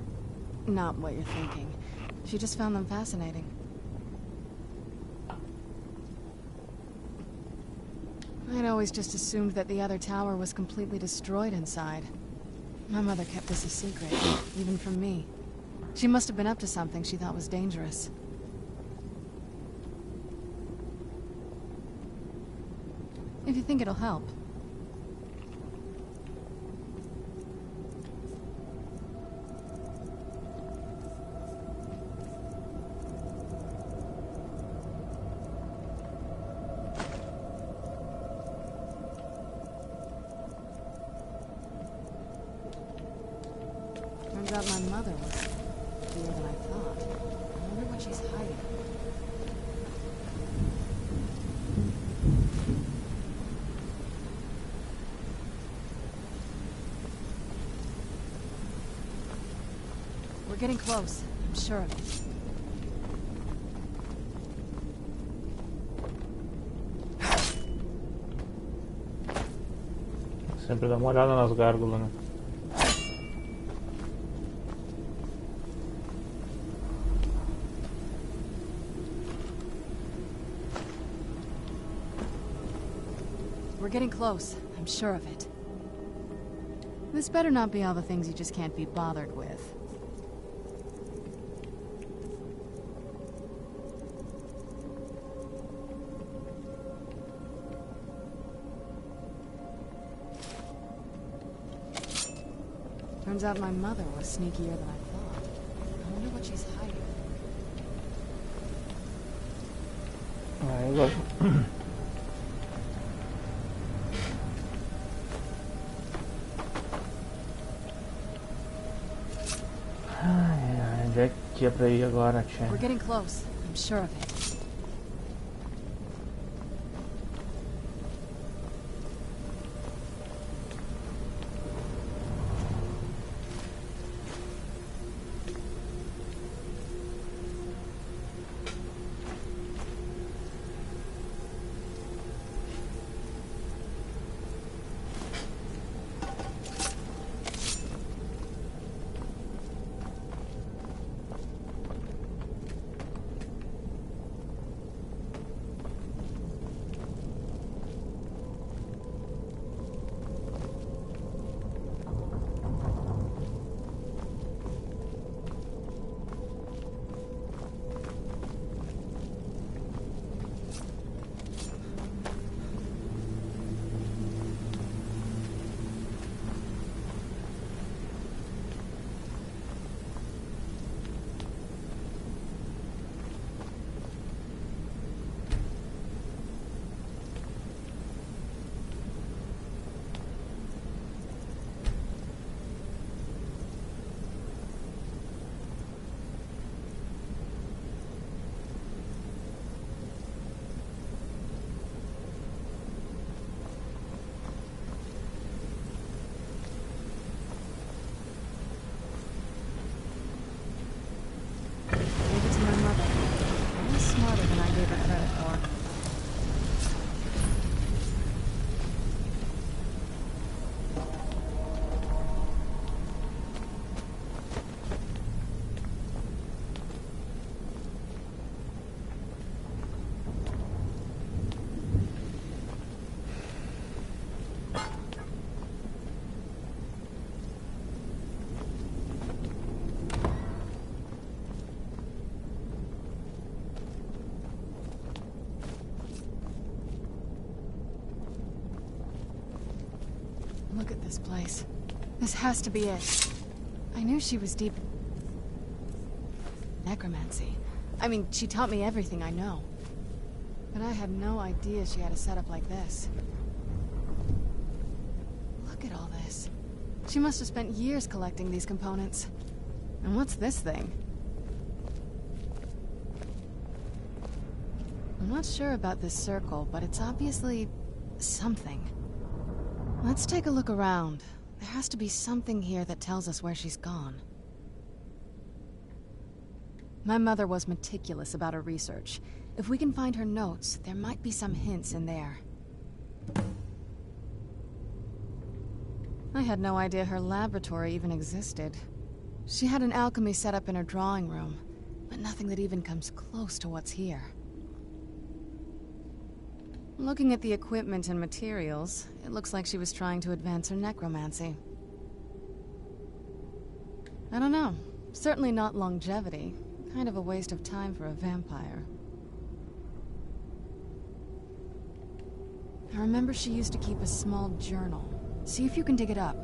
what you're thinking. She just found them fascinating. I'd always just assumed that the other tower was completely destroyed inside. My mother kept this a secret, even from me. She must have been up to something she thought was dangerous. If you think it'll help. Turns out my mother was cooler than I thought. I wonder what she's hiding. We're getting close. I'm sure of it. Sempre dá uma olhada nas gárgulas, né? We're getting close. I'm sure of it. This better not be all the things you just can't be bothered with. Turns out my mother was sneakier than I thought. I wonder what she's hiding. Ah, eu gosto. Onde é que é pra ir agora, tia? We're getting close. I'm sure of it. this place. This has to be it. I knew she was deep... necromancy. I mean, she taught me everything I know. But I had no idea she had a setup like this. Look at all this. She must have spent years collecting these components. And what's this thing? I'm not sure about this circle, but it's obviously... something. Let's take a look around. There has to be something here that tells us where she's gone. My mother was meticulous about her research. If we can find her notes, there might be some hints in there. I had no idea her laboratory even existed. She had an alchemy set up in her drawing room, but nothing that even comes close to what's here. Looking at the equipment and materials, it looks like she was trying to advance her necromancy. I don't know. Certainly not longevity. Kind of a waste of time for a vampire. I remember she used to keep a small journal. See if you can dig it up.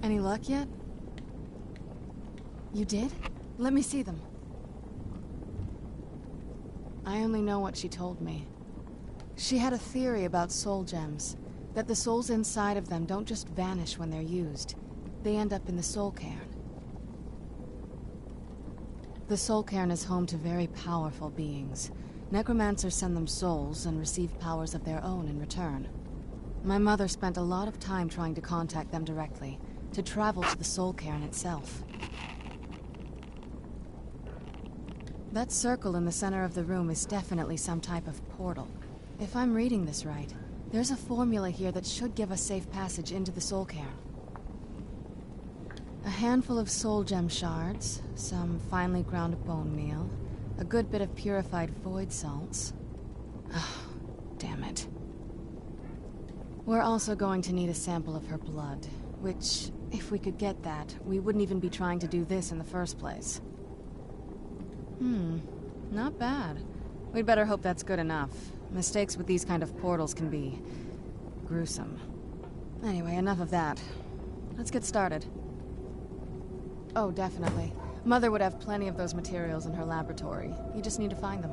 Any luck yet? You did? Let me see them. I only know what she told me. She had a theory about soul gems, that the souls inside of them don't just vanish when they're used. They end up in the soul cairn. The soul cairn is home to very powerful beings. Necromancers send them souls and receive powers of their own in return. My mother spent a lot of time trying to contact them directly, to travel to the soul cairn itself. That circle in the center of the room is definitely some type of portal. If I'm reading this right, there's a formula here that should give us safe passage into the soul cairn. A handful of soul gem shards, some finely ground bone meal, a good bit of purified void salts. Oh, damn it. We're also going to need a sample of her blood, which, if we could get that, we wouldn't even be trying to do this in the first place. Not bad. We'd better hope that's good enough. Mistakes with these kind of portals can be gruesome. Anyway, enough of that. Let's get started. Oh, definitely. Mother would have plenty of those materials in her laboratory. You just need to find them.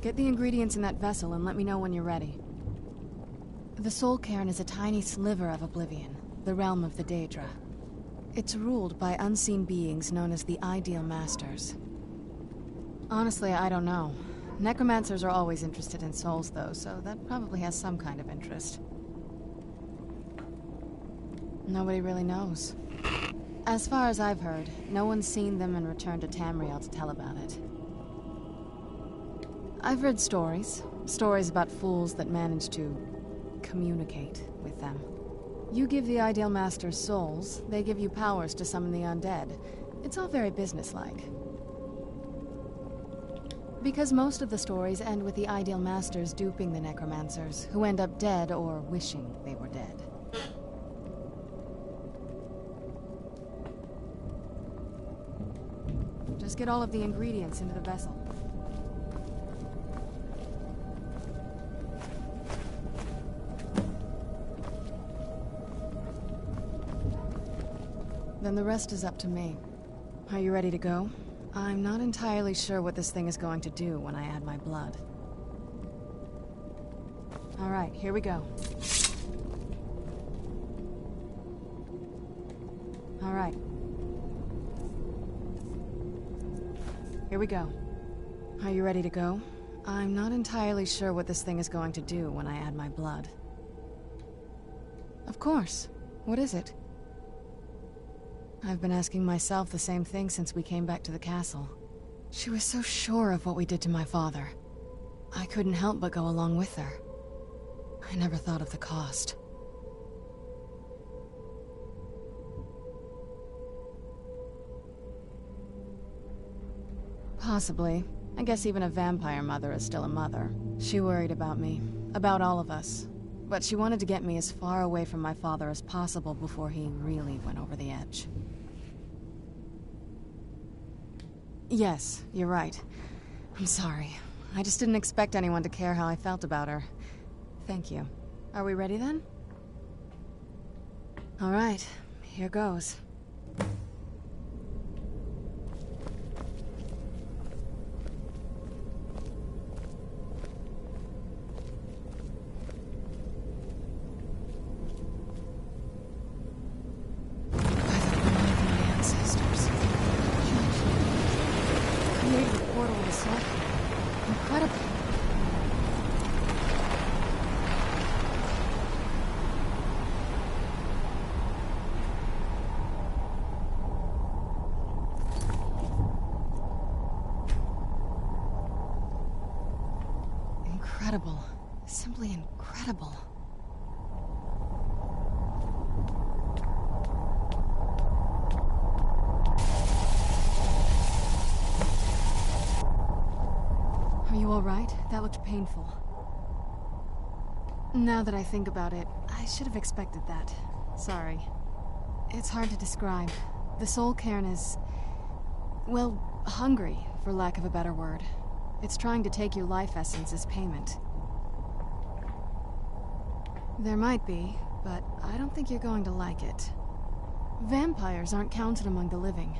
Get the ingredients in that vessel and let me know when you're ready. The Soul Cairn is a tiny sliver of Oblivion, the realm of the Daedra. It's ruled by unseen beings known as the Ideal Masters. Honestly, I don't know. Necromancers are always interested in souls, though, so that probably has some kind of interest. Nobody really knows. As far as I've heard, no one's seen them and returned to Tamriel to tell about it. I've read stories about fools that manage to communicate with them. You give the Ideal Masters souls, they give you powers to summon the undead. It's all very businesslike. Because most of the stories end with the Ideal Masters duping the necromancers, who end up dead or wishing they were dead. Just get all of the ingredients into the vessel. Then the rest is up to me. Are you ready to go? I'm not entirely sure what this thing is going to do when I add my blood. All right, here we go. All right. Here we go. Are you ready to go? I'm not entirely sure what this thing is going to do when I add my blood. Of course. What is it? I've been asking myself the same thing since we came back to the castle. She was so sure of what we did to my father. I couldn't help but go along with her. I never thought of the cost. Possibly. I guess even a vampire mother is still a mother. She worried about me, about all of us. But she wanted to get me as far away from my father as possible before he really went over the edge. Yes, you're right. I'm sorry. I just didn't expect anyone to care how I felt about her. Thank you. Are we ready then? All right, here goes. Incredible. Simply incredible. Are you all right? That looked painful. Now that I think about it, I should have expected that. Sorry. It's hard to describe. The soul cairn is... well, hungry, for lack of a better word. It's trying to take your life essence as payment. There might be, but I don't think you're going to like it. Vampires aren't counted among the living.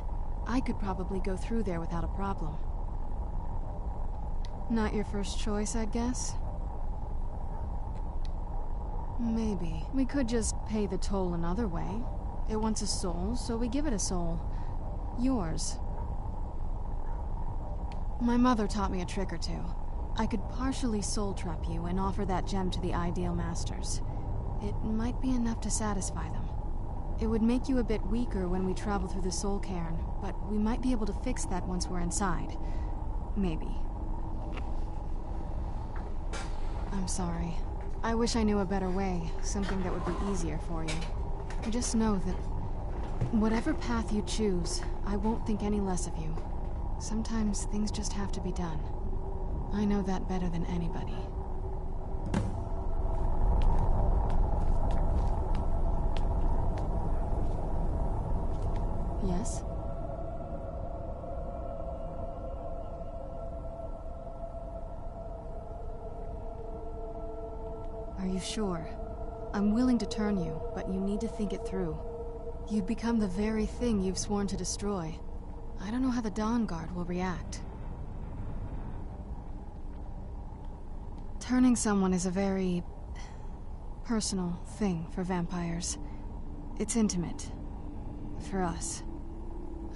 I could probably go through there without a problem. Not your first choice, I'd guess? Maybe. We could just pay the toll another way. It wants a soul, so we give it a soul. Yours. My mother taught me a trick or two. I could partially soul trap you and offer that gem to the ideal masters. It might be enough to satisfy them. It would make you a bit weaker when we travel through the soul cairn, but we might be able to fix that once we're inside. Maybe. I'm sorry. I wish I knew a better way, something that would be easier for you. Just know that whatever path you choose, I won't think any less of you. Sometimes things just have to be done. I know that better than anybody. Yes? Are you sure? I'm willing to turn you, but you need to think it through. You'd become the very thing you've sworn to destroy. I don't know how the Dawn Guard will react. Turning someone is a very... personal thing for vampires. It's intimate. For us.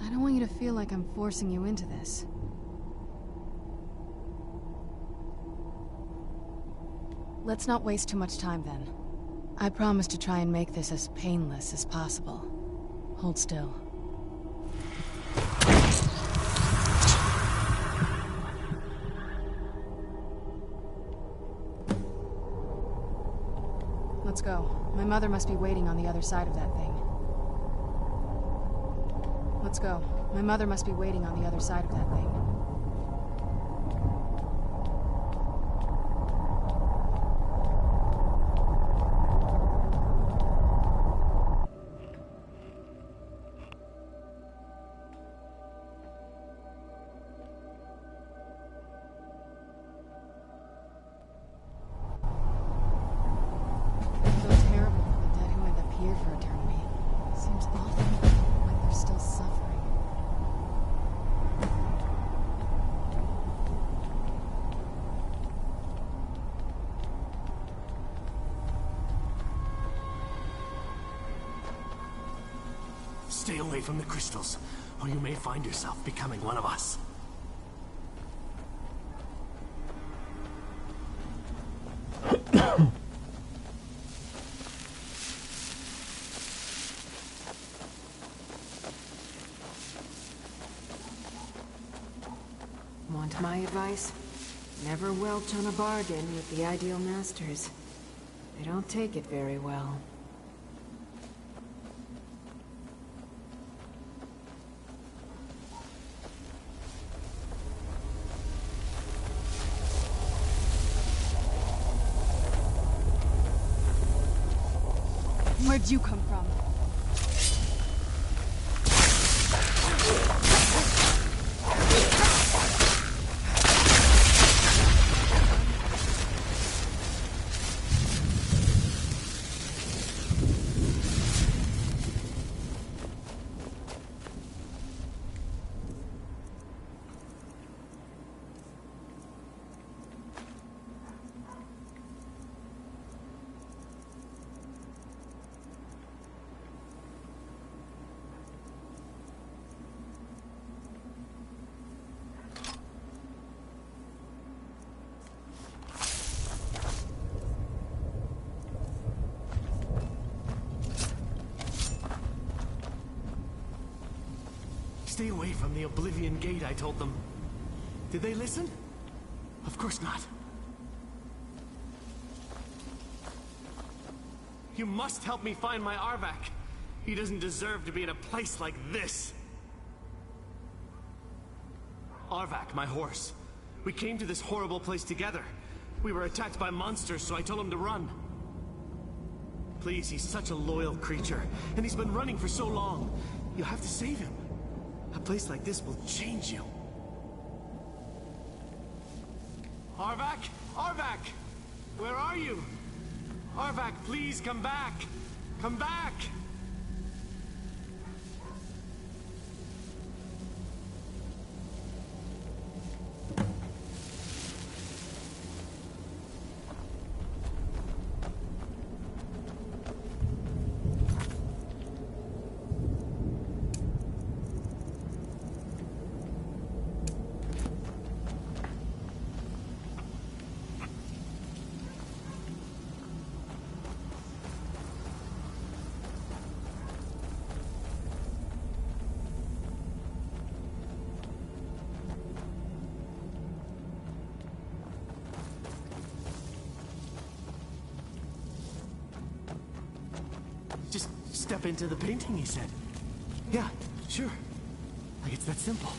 I don't want you to feel like I'm forcing you into this. Let's not waste too much time then. I promise to try and make this as painless as possible. Hold still. Let's go. My mother must be waiting on the other side of that thing. Let's go. My mother must be waiting on the other side of that thing. Stay away from the crystals, or you may find yourself becoming one of us. Want my advice? Never welch on a bargain with the ideal masters. They don't take it very well. Where'd you come from? Stay away from the Oblivion Gate, I told them. Did they listen? Of course not. You must help me find my Arvak. He doesn't deserve to be in a place like this. Arvak, my horse. We came to this horrible place together. We were attacked by monsters, so I told him to run. Please, he's such a loyal creature, and he's been running for so long. You have to save him. A place like this will change you. Arvak? Arvak! Where are you? Arvak, please come back! Come back! Just step into the painting, he said. Yeah, sure. Like it's that simple.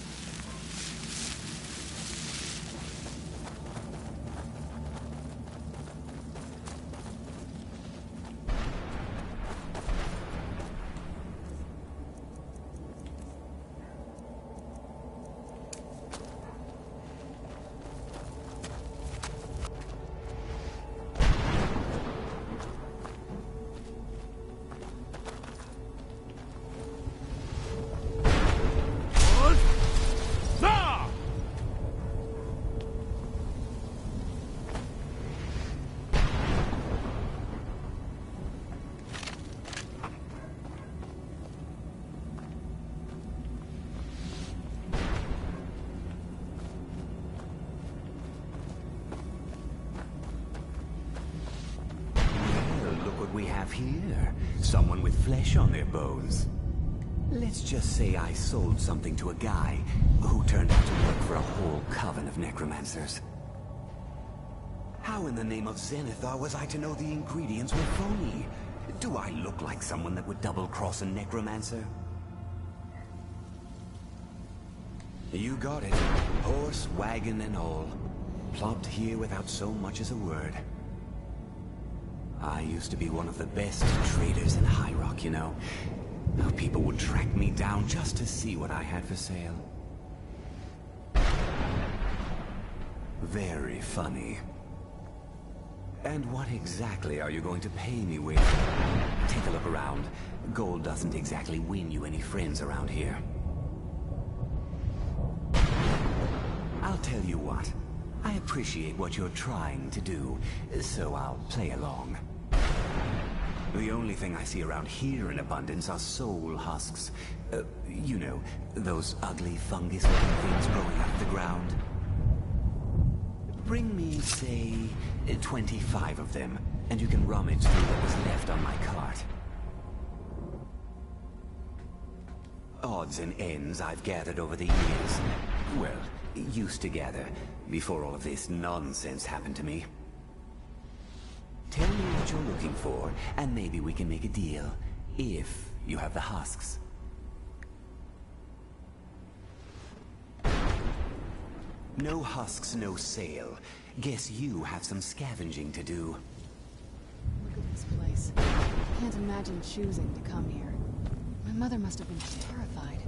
We have here someone with flesh on their bones. Let's just say I sold something to a guy who turned out to work for a whole coven of necromancers. How in the name of Zenithar was I to know the ingredients were phony? Do I look like someone that would double-cross a necromancer? You got it. Horse, wagon, and all. Plopped here without so much as a word. I used to be one of the best traders in High Rock, you know. Now people would track me down just to see what I had for sale. Very funny. And what exactly are you going to pay me with? Take a look around. Gold doesn't exactly win you any friends around here. I'll tell you what. I appreciate what you're trying to do, so I'll play along. The only thing I see around here in abundance are soul husks. You know, those ugly fungus-looking things growing out of the ground. Bring me, say, 25 of them, and you can rummage through what was left on my cart. Odds and ends I've gathered over the years. Well, used to gather, before all of this nonsense happened to me. Tell me what you're looking for, and maybe we can make a deal, if you have the husks. No husks, no sale. Guess you have some scavenging to do. Look at this place. I can't imagine choosing to come here. My mother must have been terrified.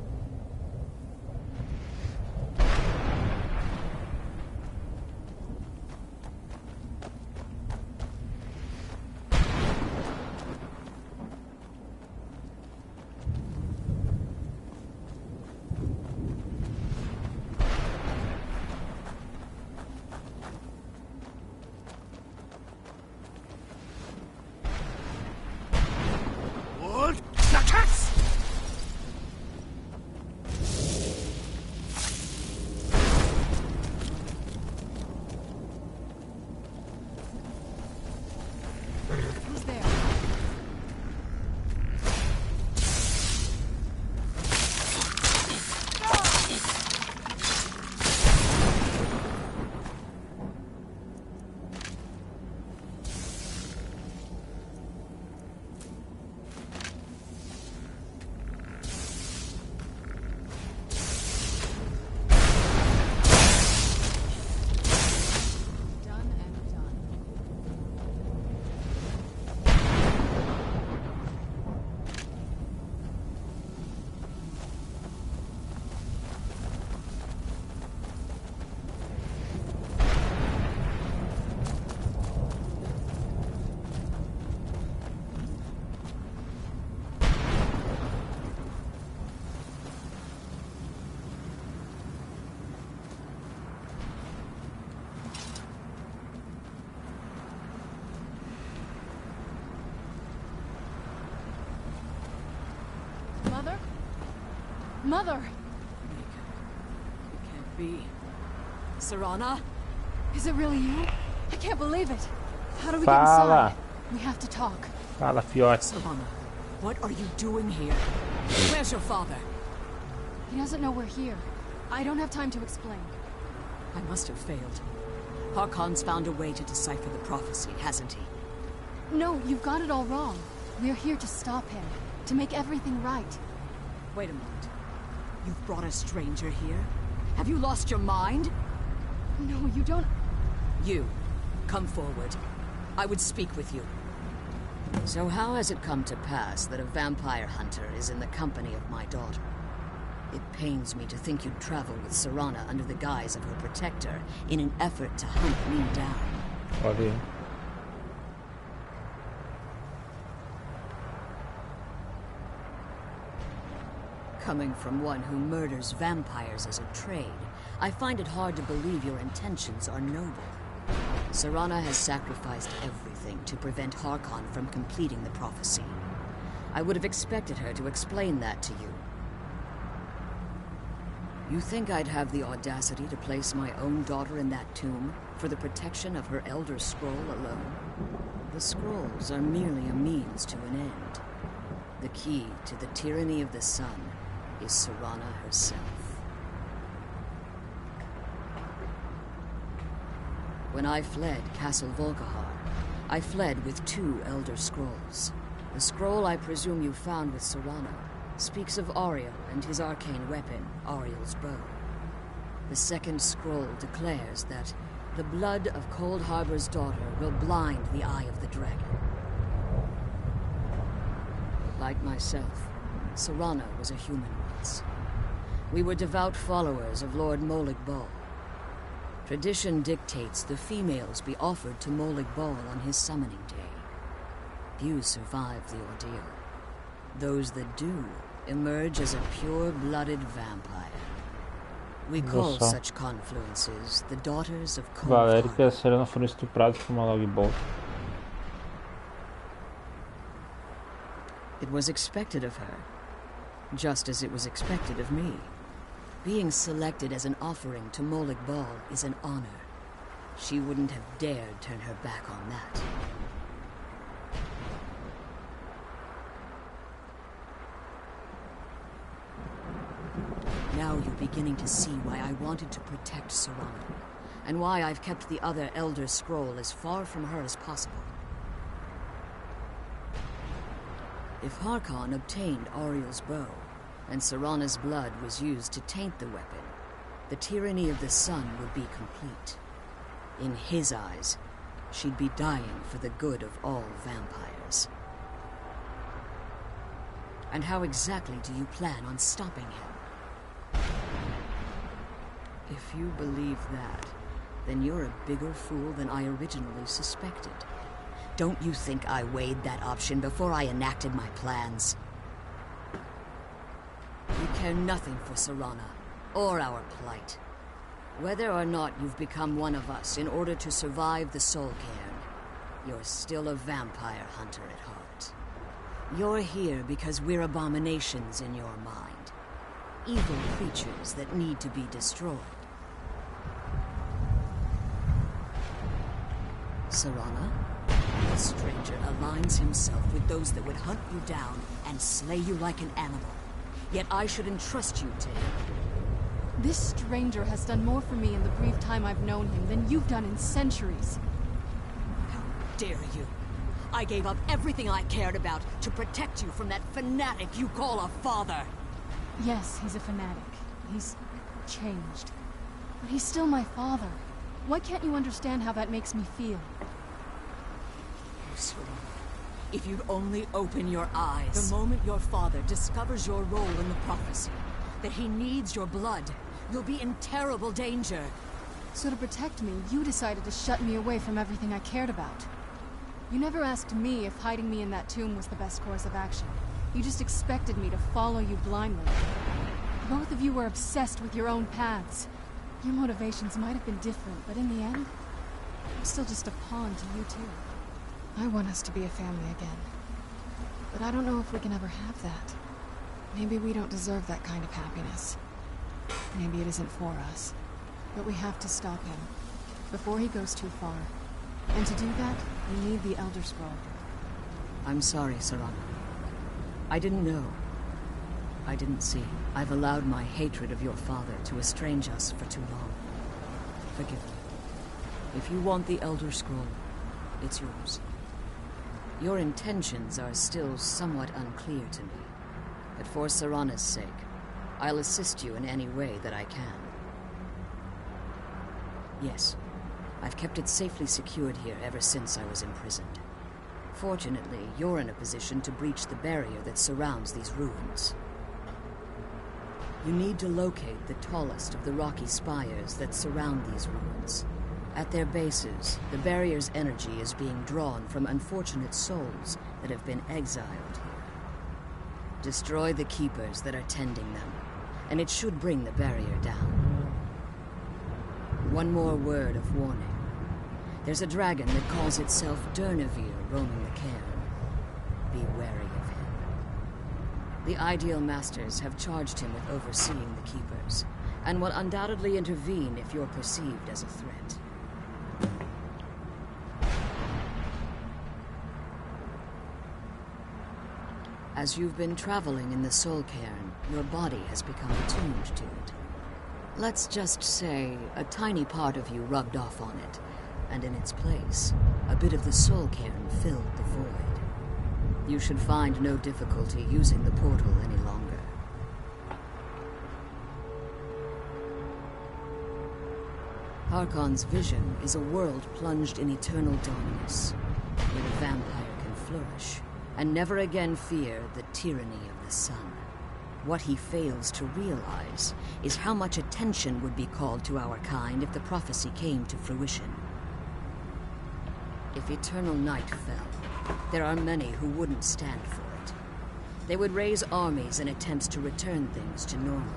Mother! It can't be. Serana? Is it really you? I can't believe it. How do we Fala. get inside? We have to talk. Fala, fiote. Serana, what are you doing here? Where's your father? He doesn't know we're here. I don't have time to explain. I must have failed. Harkon's found a way to decipher the prophecy, hasn't he? No, you've got it all wrong. We're here to stop him, to make everything right. Wait a moment. You've brought a stranger here? Have you lost your mind? No, you don't... You, come forward. I would speak with you. So how has it come to pass that a vampire hunter is in the company of my daughter? It pains me to think you'd travel with Serana under the guise of her protector in an effort to hunt me down. Okay. Coming from one who murders vampires as a trade, I find it hard to believe your intentions are noble. Serana has sacrificed everything to prevent Harkon from completing the prophecy. I would have expected her to explain that to you. You think I'd have the audacity to place my own daughter in that tomb for the protection of her Elder Scroll alone? The scrolls are merely a means to an end. The key to the tyranny of the sun is Serana herself. When I fled Castle Volkihar, I fled with 2 Elder Scrolls. The scroll I presume you found with Serana speaks of Ariel and his arcane weapon, Ariel's bow. The second scroll declares that the blood of Cold Harbor's daughter will blind the eye of the dragon. Like myself, Serana was a human once. We were devout followers of Lord Molig Bal. Tradition dictates the females be offered to Molig Bal on his summoning day. Few survive the ordeal. Those that do emerge as a pure-blooded vampire. We call such confluences the daughters of Cold Harbor. Valérica e a Serana foram estuprados por Molig Bal. It was expected of her, just as it was expected of me. Being selected as an offering to Molig Bal is an honor. She wouldn't have dared turn her back on that. Now you're beginning to see why I wanted to protect Serana, and why I've kept the other Elder Scroll as far from her as possible. If Harkon obtained Ariel's bow, and Serana's blood was used to taint the weapon, the tyranny of the sun would be complete. In his eyes, she'd be dying for the good of all vampires. And how exactly do you plan on stopping him? If you believe that, then you're a bigger fool than I originally suspected. Don't you think I weighed that option before I enacted my plans? You care nothing for Serana, or our plight. Whether or not you've become one of us in order to survive the Soul Cairn, you're still a vampire hunter at heart. You're here because we're abominations in your mind. Evil creatures that need to be destroyed. Serana? The stranger aligns himself with those that would hunt you down and slay you like an animal. Yet I should entrust you to him. This stranger has done more for me in the brief time I've known him than you've done in centuries. How dare you? I gave up everything I cared about to protect you from that fanatic you call a father. Yes, he's a fanatic. He's changed. But he's still my father. Why can't you understand how that makes me feel? If you'd only open your eyes. The moment your father discovers your role in the prophecy, that he needs your blood, you'll be in terrible danger. So to protect me, you decided to shut me away from everything I cared about. You never asked me if hiding me in that tomb was the best course of action. You just expected me to follow you blindly. Both of you were obsessed with your own paths. Your motivations might have been different, but in the end, I'm still just a pawn to you too. I want us to be a family again. But I don't know if we can ever have that. Maybe we don't deserve that kind of happiness. Maybe it isn't for us. But we have to stop him, before he goes too far. And to do that, we need the Elder Scroll. I'm sorry, Serana. I didn't know. I didn't see. I've allowed my hatred of your father to estrange us for too long. Forgive me. If you want the Elder Scroll, it's yours. Your intentions are still somewhat unclear to me, but for Serana's sake, I'll assist you in any way that I can. Yes, I've kept it safely secured here ever since I was imprisoned. Fortunately, you're in a position to breach the barrier that surrounds these ruins. You need to locate the tallest of the rocky spires that surround these ruins. At their bases, the barrier's energy is being drawn from unfortunate souls that have been exiled here. Destroy the keepers that are tending them, and it should bring the barrier down. One more word of warning. There's a dragon that calls itself Durnevere roaming the cairn. Be wary of him. The Ideal Masters have charged him with overseeing the keepers, and will undoubtedly intervene if you're perceived as a threat. As you've been traveling in the Soul Cairn, your body has become attuned to it. Let's just say a tiny part of you rubbed off on it, and in its place, a bit of the Soul Cairn filled the void. You should find no difficulty using the portal any longer. Harkon's vision is a world plunged in eternal darkness, where the vampire can flourish, and never again fear the tyranny of the sun. What he fails to realize is how much attention would be called to our kind if the prophecy came to fruition. If eternal night fell, there are many who wouldn't stand for it. They would raise armies in attempts to return things to normal.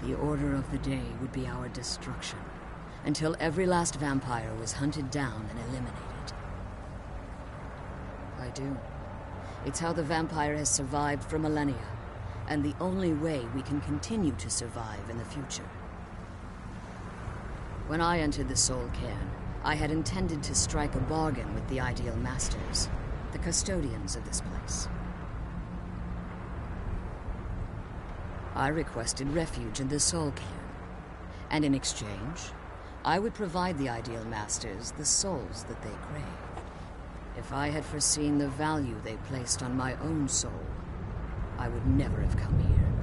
The order of the day would be our destruction, until every last vampire was hunted down and eliminated. I do. It's how the vampire has survived for millennia, and the only way we can continue to survive in the future. When I entered the Soul Cairn, I had intended to strike a bargain with the Ideal Masters, the custodians of this place. I requested refuge in the Soul Cairn, and in exchange, I would provide the Ideal Masters the souls that they craved. If I had foreseen the value they placed on my own soul, I would never have come here.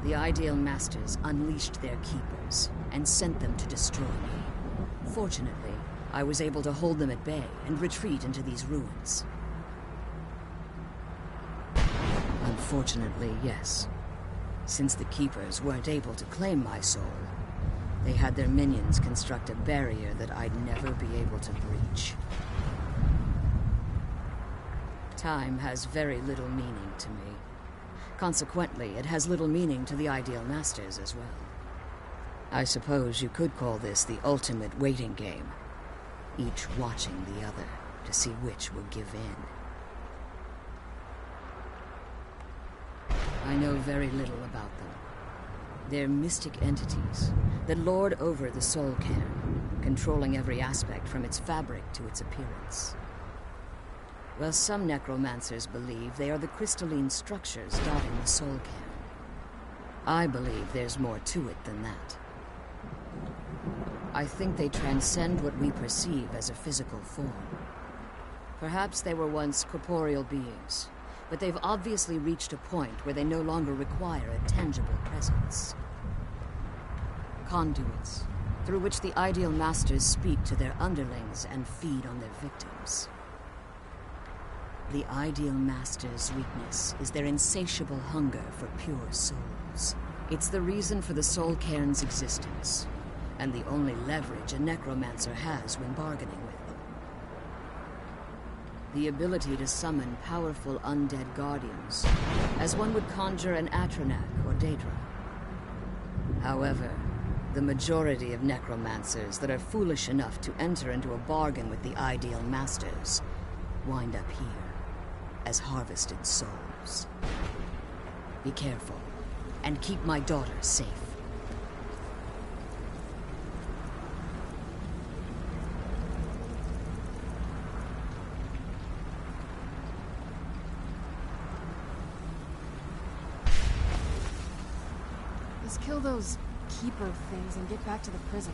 The Ideal Masters unleashed their keepers and sent them to destroy me. Fortunately, I was able to hold them at bay and retreat into these ruins. Unfortunately, yes. Since the keepers weren't able to claim my soul, they had their minions construct a barrier that I'd never be able to breach. Time has very little meaning to me. Consequently, it has little meaning to the Ideal Masters as well. I suppose you could call this the ultimate waiting game, each watching the other to see which will give in. I know very little about them. They're mystic entities that lord over the Soul Cairn, controlling every aspect from its fabric to its appearance. Well, some necromancers believe they are the crystalline structures dotting the Soul Cairn. I believe there's more to it than that. I think they transcend what we perceive as a physical form. Perhaps they were once corporeal beings, but they've obviously reached a point where they no longer require a tangible presence. Conduits, through which the Ideal Masters speak to their underlings and feed on their victims. The Ideal Masters' weakness is their insatiable hunger for pure souls. It's the reason for the Soul Cairn's existence, and the only leverage a necromancer has when bargaining with them. The ability to summon powerful undead guardians, as one would conjure an Atronak or Daedra. However, the majority of necromancers that are foolish enough to enter into a bargain with the Ideal Masters wind up here, as harvested souls. Be careful, and keep my daughter safe. Let's kill those keeper things and get back to the prison.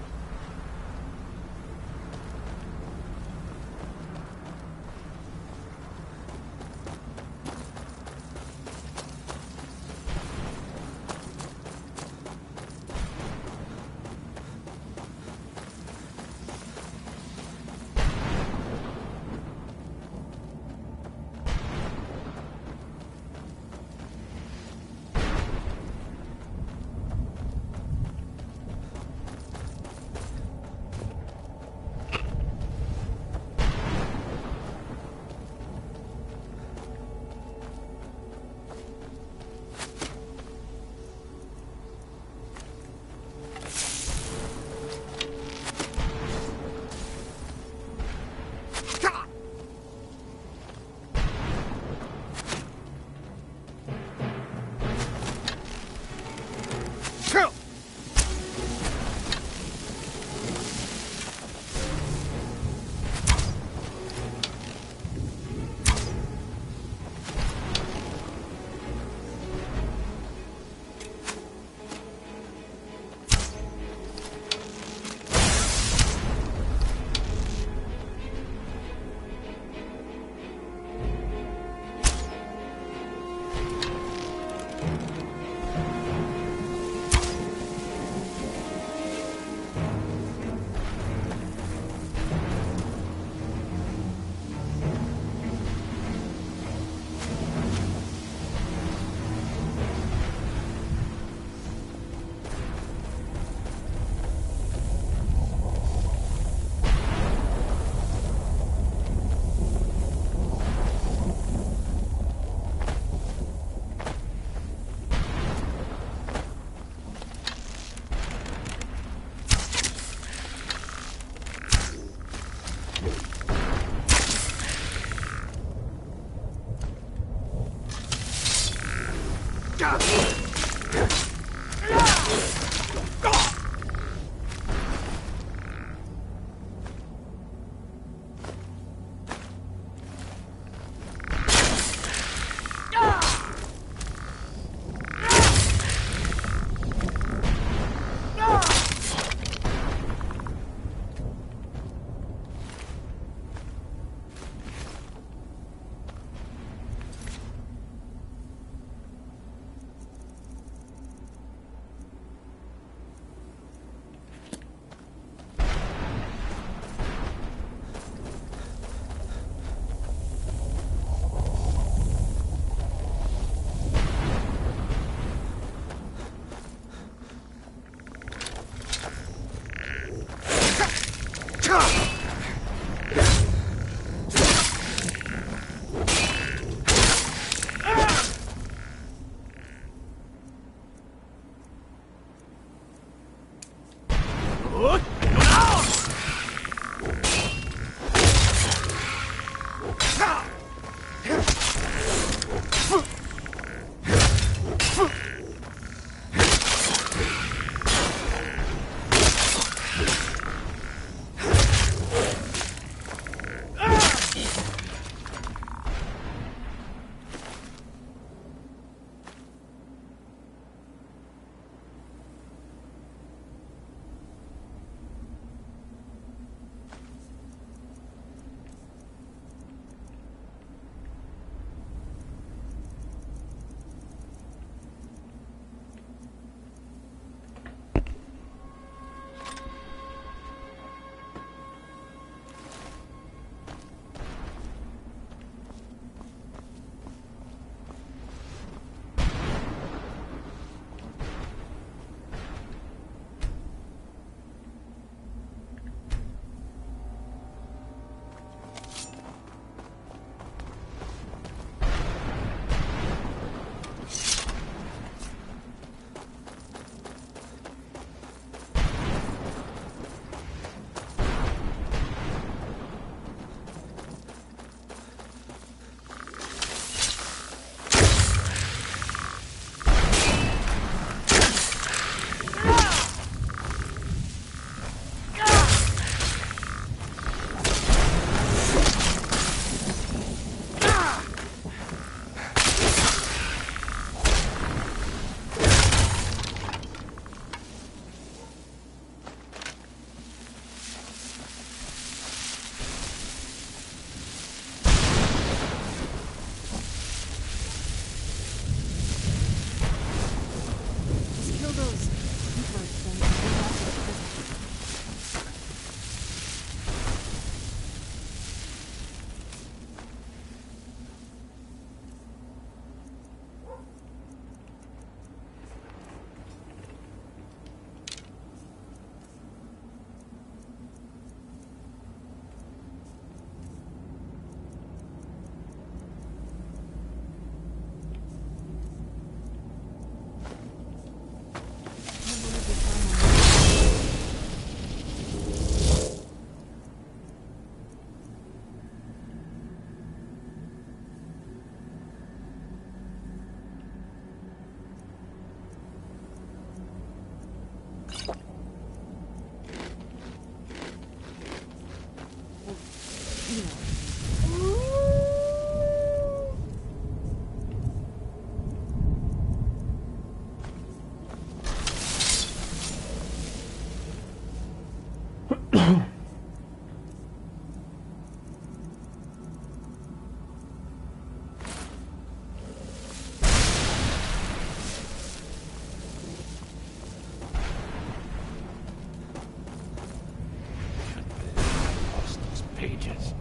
pages.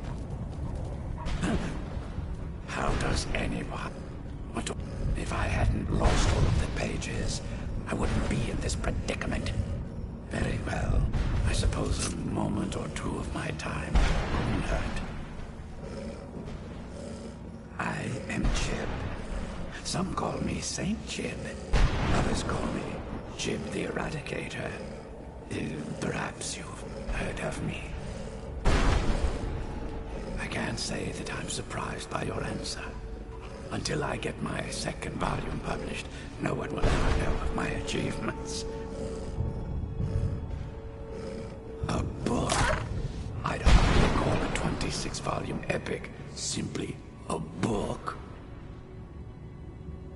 How does anyone want to... If I hadn't lost all of the pages, I wouldn't be in this predicament. Very well. I suppose a moment or two of my time wouldn't hurt. I am Chib. Some call me Saint Chib. Others call me Chib the Eradicator. Perhaps you've heard of me. I can't say that I'm surprised by your answer. Until I get my second volume published, no one will ever know of my achievements. A book? I'd hardly call a 26-volume epic simply a book.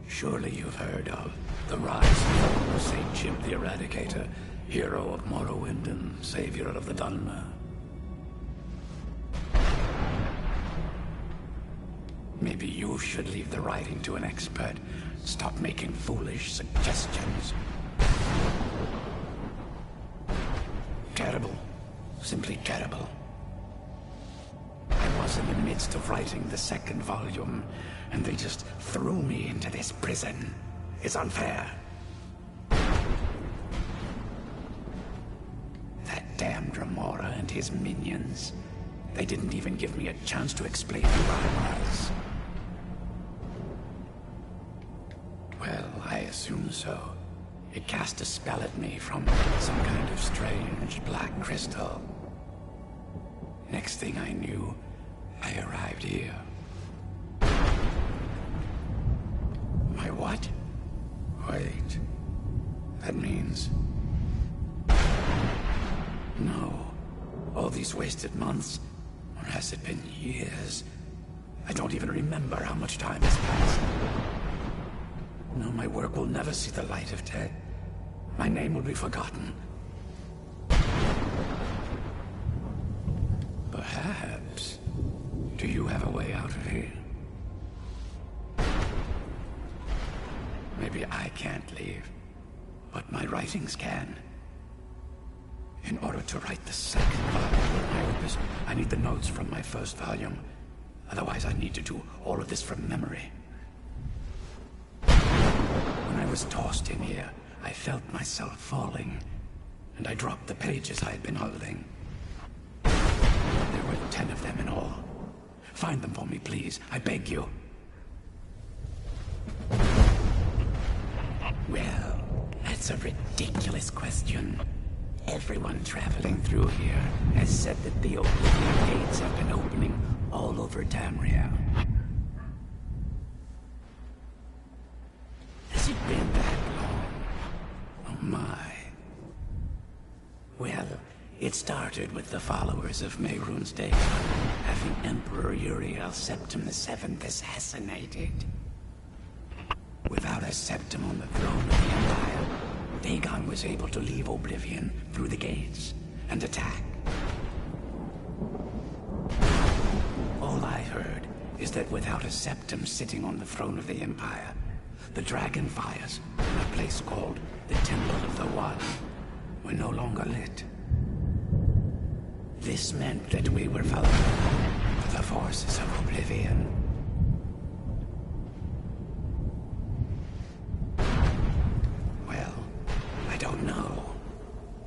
Surely you've heard of the rise and fall of Saint Chib the Eradicator, hero of Morrowind and savior of the Dunmer. Maybe you should leave the writing to an expert. Stop making foolish suggestions. Terrible. Simply terrible. I was in the midst of writing the second volume, and they just threw me into this prison. It's unfair. That damned Remora and his minions. They didn't even give me a chance to explain who I was. Well, I assume so. It cast a spell at me from some kind of strange black crystal. Next thing I knew, I arrived here. My what? Wait. That means... No. All these wasted months, or has it been years? I don't even remember how much time has passed. No, my work will never see the light of day. My name will be forgotten. Perhaps. Do you have a way out of here? Maybe I can't leave, but my writings can. In order to write the second volume of my opus, I need the notes from my first volume. Otherwise, I need to do all of this from memory. When I was tossed in here, I felt myself falling, and I dropped the pages I had been holding. There were 10 of them in all. Find them for me, please. I beg you. Well, that's a ridiculous question. Everyone traveling through here has said that the Oblivion gates have been opening all over Tamriel. Has it been that long? Oh my. Well, it started with the followers of Mehrunes Dagon having Emperor Uriel Septim VII assassinated. Without a Septim on the throne of the Empire, Dagon was able to leave Oblivion through the gates and attack. All I heard is that without a Septim sitting on the throne of the Empire, the dragon fires in a place called the Temple of the One were no longer lit. This meant that we were vulnerable to the forces of Oblivion. Well, I don't know.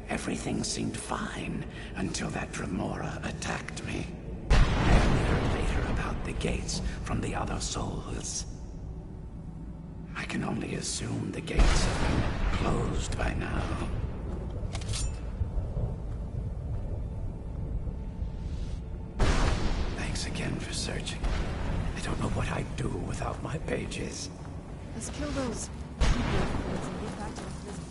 Everything seemed fine until that Remora attacked me. I only heard later about the gates from the other souls. I can only assume the gates have been closed by now. Thanks again for searching. I don't know what I'd do without my pages. Let's kill those people and get back to the prison.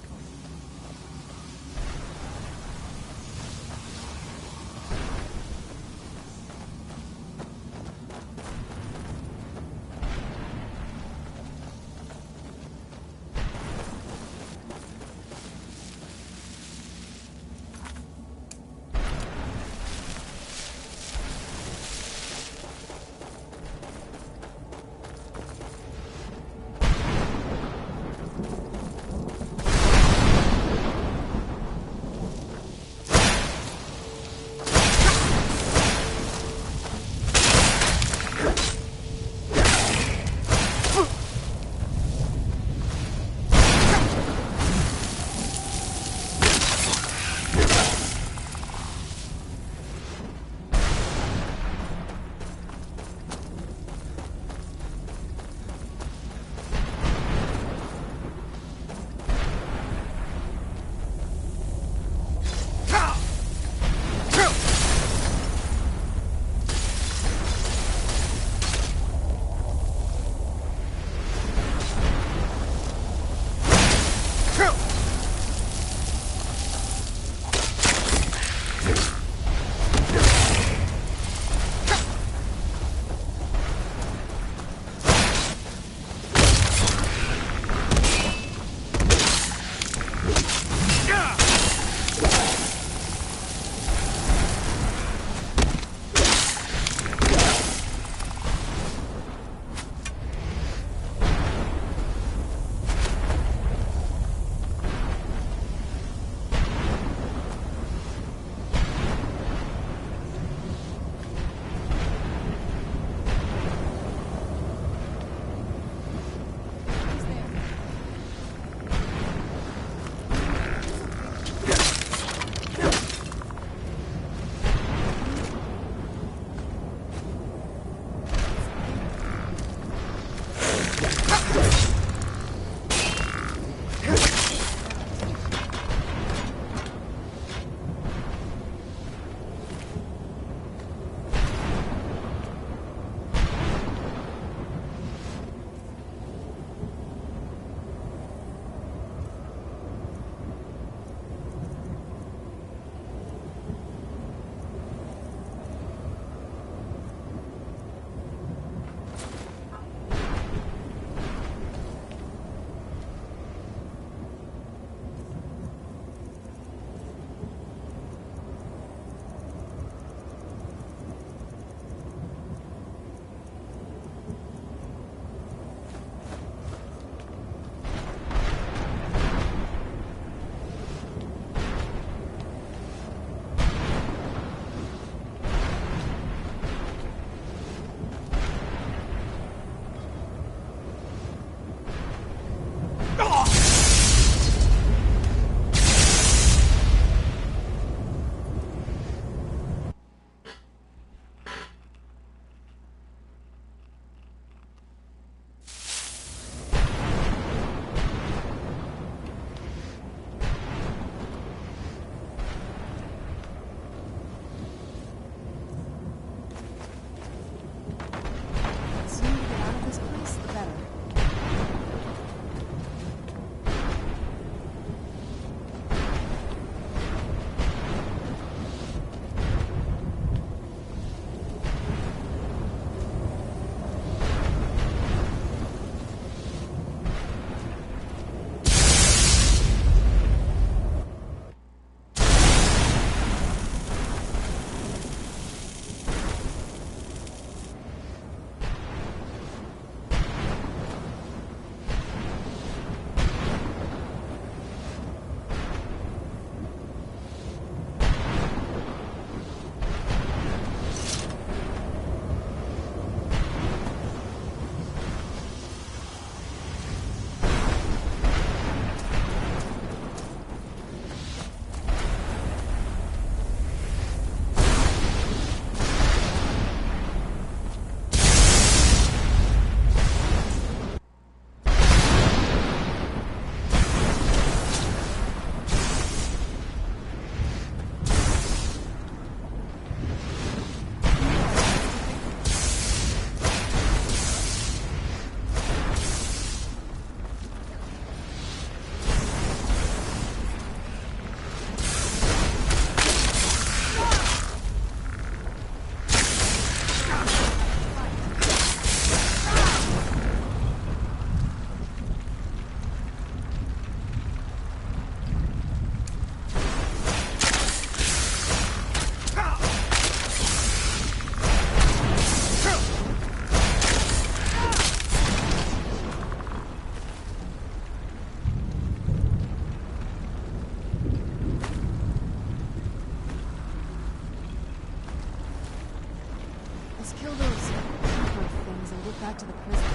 Let's kill those keeper things and get back to the prison.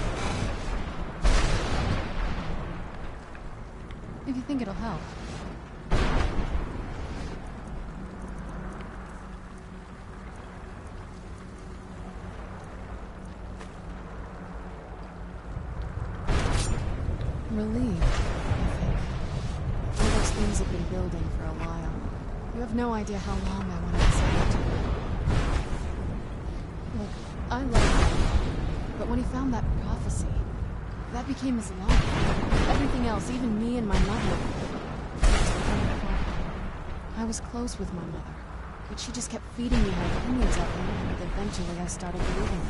If you think it'll help. Relieved, I think. All those things have been building for a while. You have no idea how long I wanted to say that to you. Look, I love him. But when he found that prophecy, that became his life. Everything else, even me and my mother. I was close with my mother, but she just kept feeding me her opinions of him, and eventually I started believing them.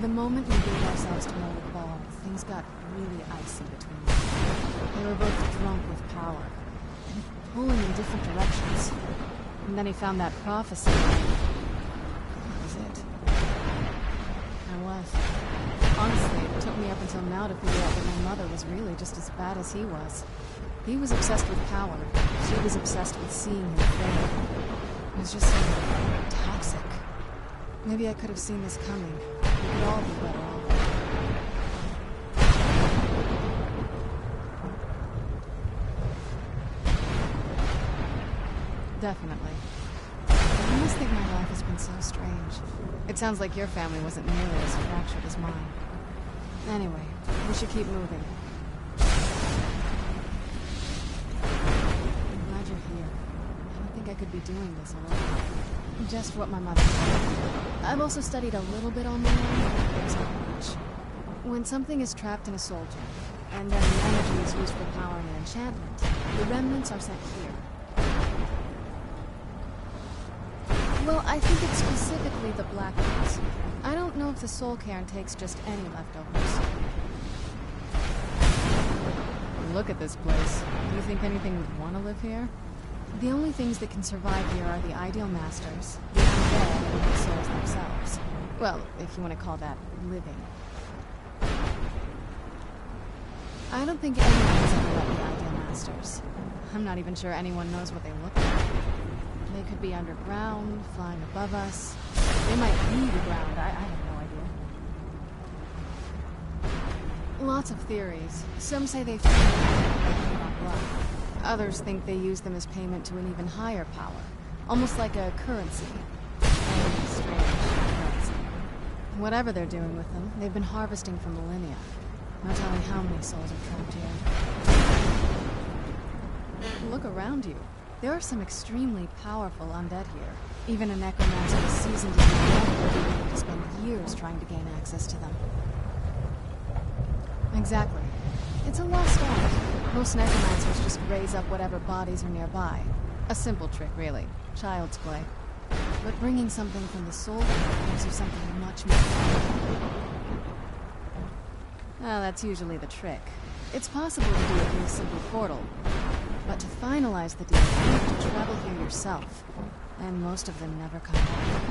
The moment we gave ourselves to Novo Ball, things got really icy between them. They were both drunk with power, and pulling in different directions. And then he found that prophecy. That was it. I was. Honestly, it took me up until now to figure out that my mother was really just as bad as he was. He was obsessed with power. She was obsessed with seeing him fail. It was just so toxic. Maybe I could have seen this coming. We could all be better off. Definitely. I must think my life has been so strange. It sounds like your family wasn't nearly as fractured as mine. Anyway, we should keep moving. I'm glad you're here. I don't think I could be doing this alone. Just what my mother said. I've also studied a little bit on my own, but there's not much. When something is trapped in a soul gem, and then the energy is used for powering an enchantment, the remnants are sent here. Well, I think it's specifically the black ones. I don't know if the soul cairn takes just any leftovers. Look at this place. Do you think anything would want to live here? The only things that can survive here are the ideal masters, the undead, and the souls themselves. Well, if you want to call that living. I don't think anyone has ever met the ideal masters. I'm not even sure anyone knows what they look like. They could be underground, flying above us. They might be the ground, I have no idea. Lots of theories. Some say they feed on blood. Others think they use them as payment to an even higher power. Almost like a currency. Very strange currency. Whatever they're doing with them, they've been harvesting for millennia. No telling how many souls are trapped here. Look around you. There are some extremely powerful undead here. Even a necromancer as seasoned as you would be able to spend years trying to gain access to them. Exactly. It's a lost art. Most necromancers just raise up whatever bodies are nearby. A simple trick, really. Child's play. But bringing something from the soul gives you something much more powerful. Well, that's usually the trick. It's possible to do it through a simple portal. But to finalize the deal, you have to travel here yourself. And most of them never come back.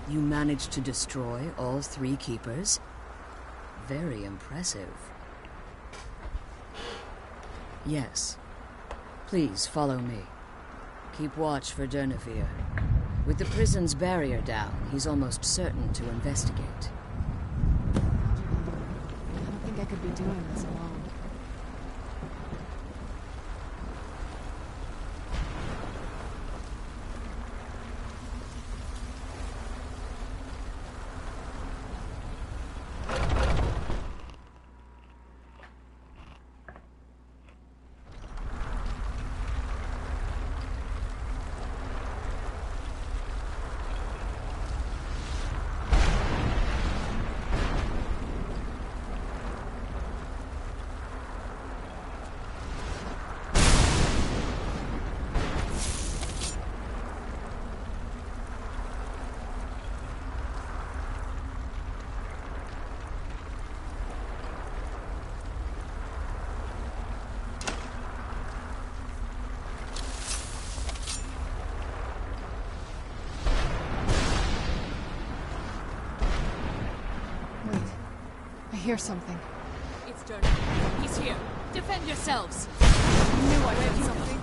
You managed to destroy all 3 keepers? Very impressive. Yes. Please follow me. Keep watch for Durnevere. With the prison's barrier down, he's almost certain to investigate. I don't think I could be doing this alone. I hear something. It's dirty. He's here. Defend yourselves. I knew I heard something.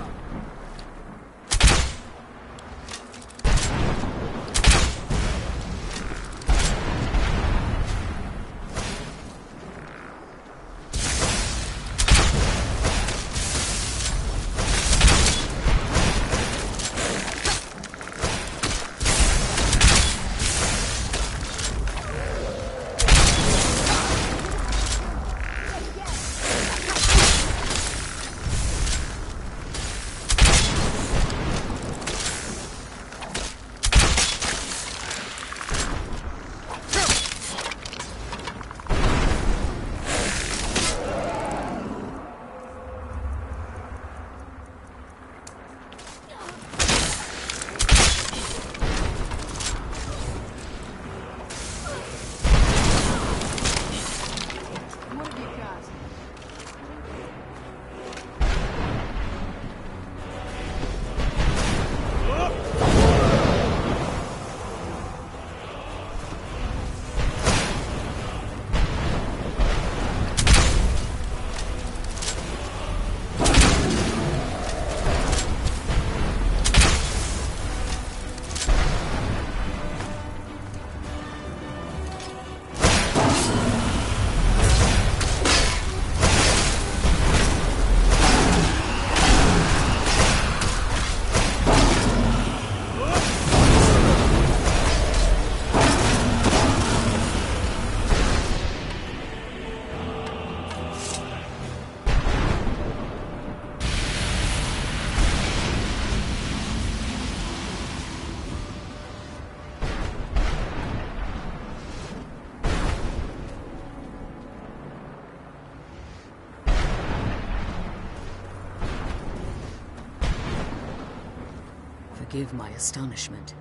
Forgive my astonishment,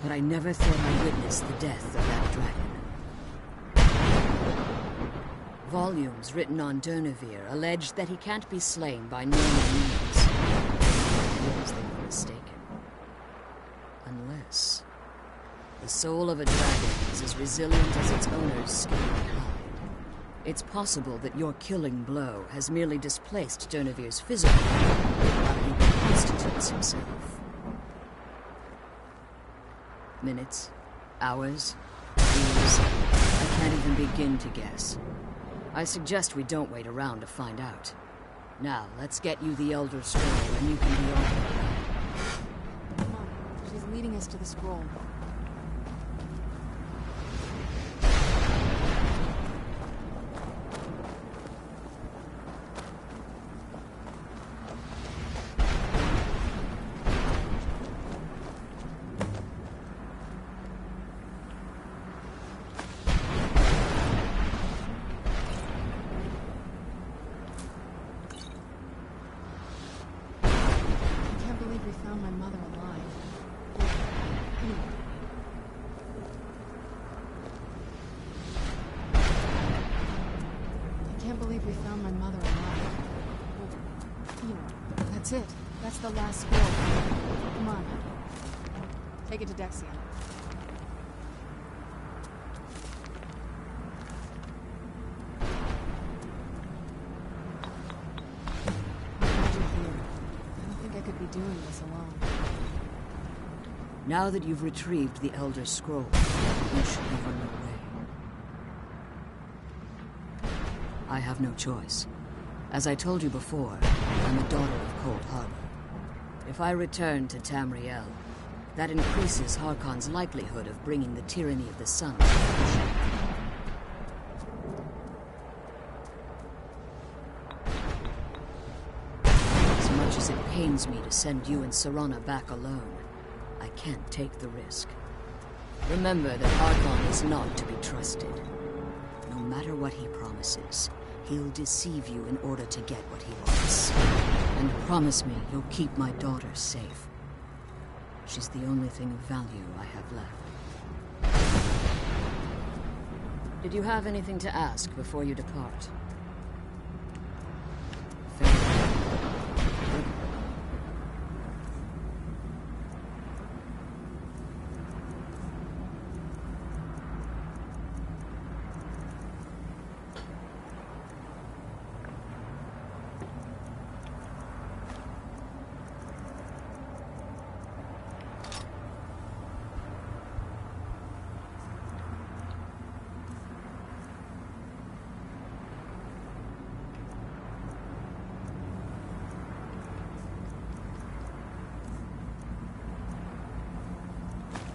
but I never thought I'd witness the death of that dragon. Volumes written on Durnevere allege that he can't be slain by normal means. It appears they were mistaken. Unless the soul of a dragon is as resilient as its owner's skin and hide. It's possible that your killing blow has merely displaced Durnevere's physical while he reconstitutes himself. Minutes, hours, years. I can't even begin to guess. I suggest we don't wait around to find out. Now, let's get you the Elder Scroll and you can be on. Come on, she's leading us to the scroll. That's it. That's the last scroll. Come on. Take it to Dexion. doing this alone. Now that you've retrieved the Elder Scroll, you should be on your way. I have no choice. As I told you before, I'm a daughter of Cold Harbor. If I return to Tamriel, that increases Harkon's likelihood of bringing the tyranny of the sun to fruition. As much as it pains me to send you and Serana back alone, I can't take the risk. Remember that Harkon is not to be trusted. No matter what he promises, he'll deceive you in order to get what he wants. And promise me you'll keep my daughter safe. She's the only thing of value I have left. Did you have anything to ask before you depart?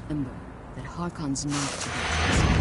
Remember that Harkon's not to be trusted.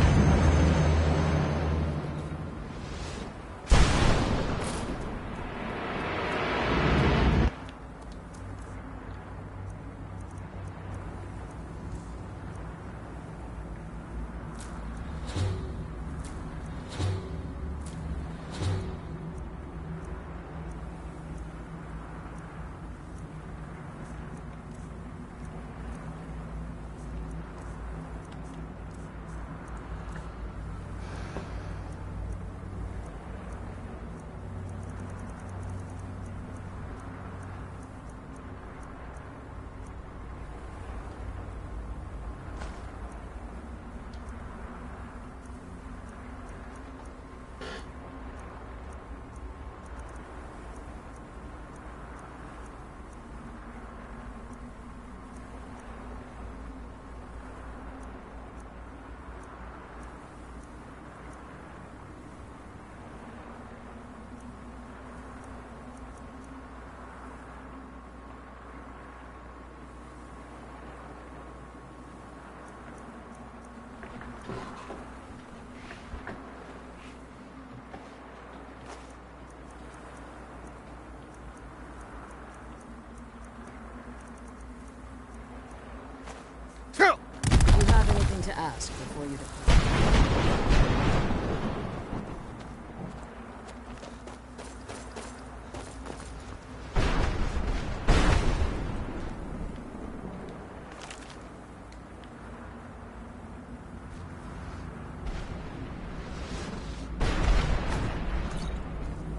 To ask before you depart.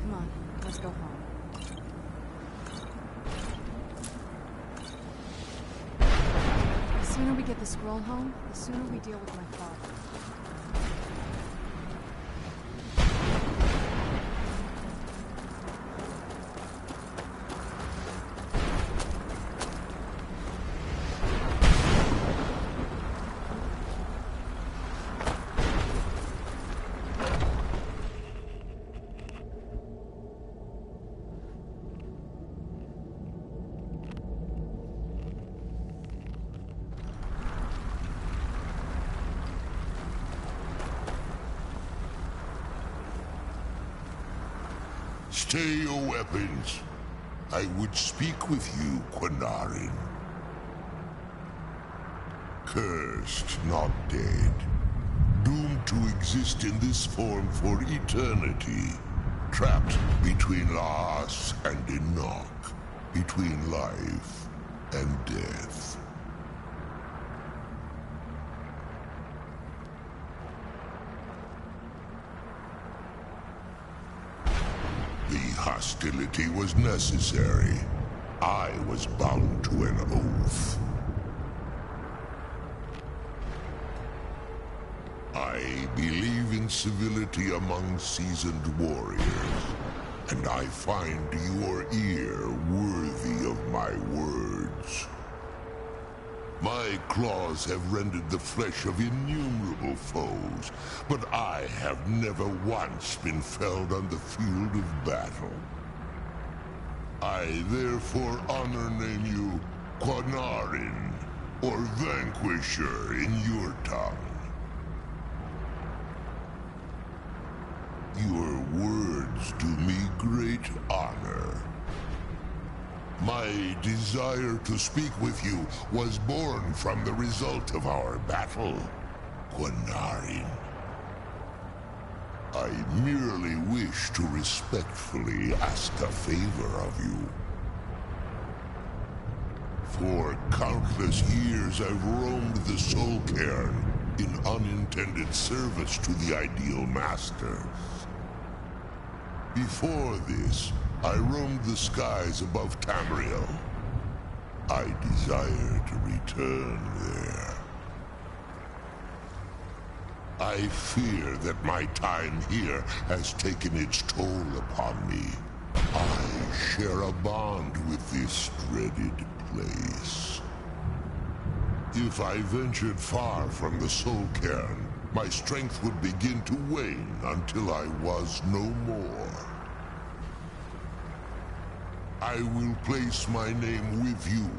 Come on, let's go home. The sooner we get the scroll home, the sooner we deal with my father. Stay your weapons. I would speak with you, Quinarin. Cursed, not dead. Doomed to exist in this form for eternity. Trapped between Laas and Enoch. Between life and death. Hostility was necessary. I was bound to an oath. I believe in civility among seasoned warriors. and I find your ear worthy of my words. My claws have rendered the flesh of innumerable foes, but I have never once been felled on the field of battle. I therefore honor name you Quanarin, or Vanquisher in your tongue. Your words do me great honor. My desire to speak with you was born from the result of our battle, Quanarin. I merely wish to respectfully ask a favor of you. For countless years I've roamed the Soul Cairn in unintended service to the Ideal Masters. Before this, I roamed the skies above Tamriel. I desire to return there. I fear that my time here has taken its toll upon me. I share a bond with this dreaded place. If I ventured far from the Soul Cairn, my strength would begin to wane until I was no more. I will place my name with you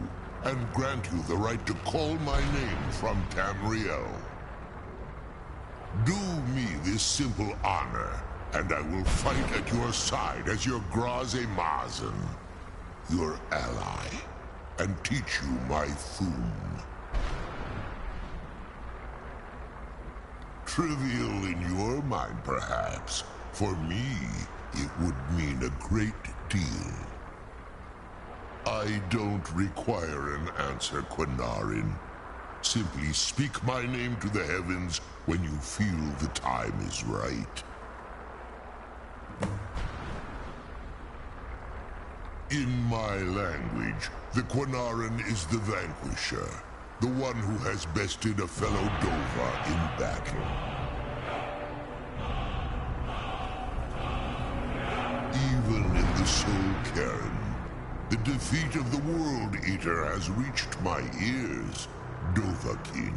and grant you the right to call my name from Tamriel. Do me this simple honor, and I will fight at your side as your Graze Mazen, your ally, and teach you my Thum. Trivial in your mind, perhaps. For me, it would mean a great deal. I don't require an answer, Quanarin. Simply speak my name to the heavens when you feel the time is right. In my language, the Quanarin is the Vanquisher, the one who has bested a fellow Dova in battle. Even in the Soul Cairn, the defeat of the World Eater has reached my ears, Dovahkiin.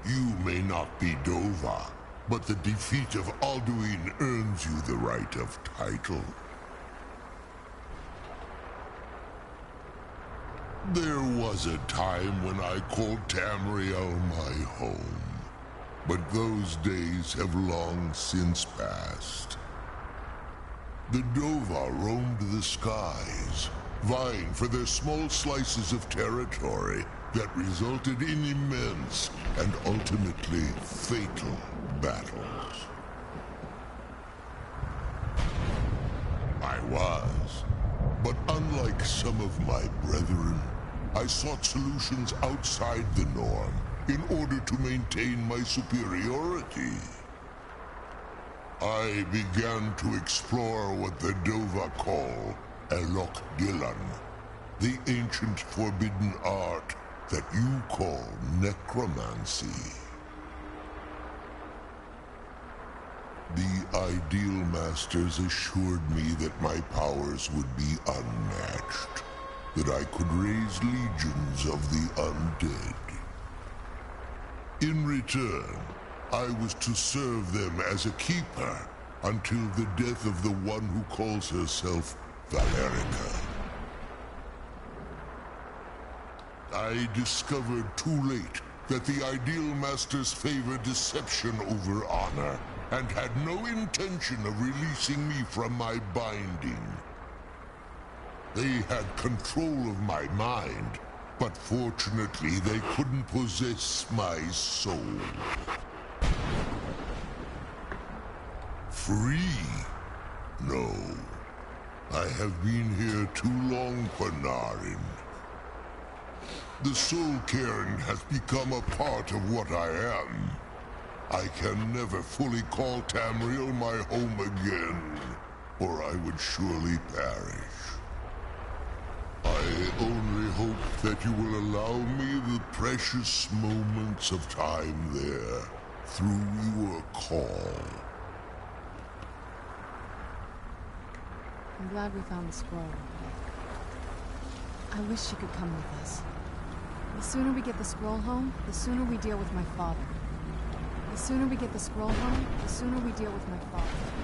You may not be Dova, but the defeat of Alduin earns you the right of title. There was a time when I called Tamriel my home, but those days have long since passed. The Dova roamed the skies, vying for their small slices of territory that resulted in immense and ultimately fatal battles. I was, but unlike some of my brethren, I sought solutions outside the norm in order to maintain my superiority. I began to explore what the Dova call Elok Gillan, the ancient forbidden art that you call necromancy. The Ideal Masters assured me that my powers would be unmatched, that I could raise legions of the undead. In return, I was to serve them as a keeper until the death of the one who calls herself Valerica. I discovered too late that the Ideal Masters favor deception over honor, and had no intention of releasing me from my binding. They had control of my mind, but fortunately they couldn't possess my soul. Free? No. I have been here too long, Quanarin. The Soul Cairn has become a part of what I am. I can never fully call Tamriel my home again, or I would surely perish. I only hope that you will allow me the precious moments of time there, through your call. I'm glad we found the scroll. I wish she could come with us. The sooner we get the scroll home, the sooner we deal with my father. The sooner we get the scroll home, the sooner we deal with my father.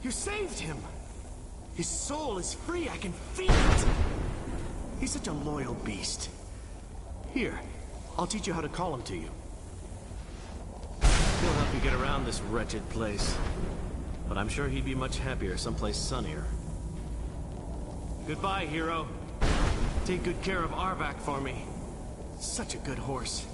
You saved him! His soul is free, I can feel it! He's such a loyal beast. Here, I'll teach you how to call him to you. He'll help you get around this wretched place. But I'm sure he'd be much happier someplace sunnier. Goodbye, hero. Take good care of Arvak for me. Such a good horse.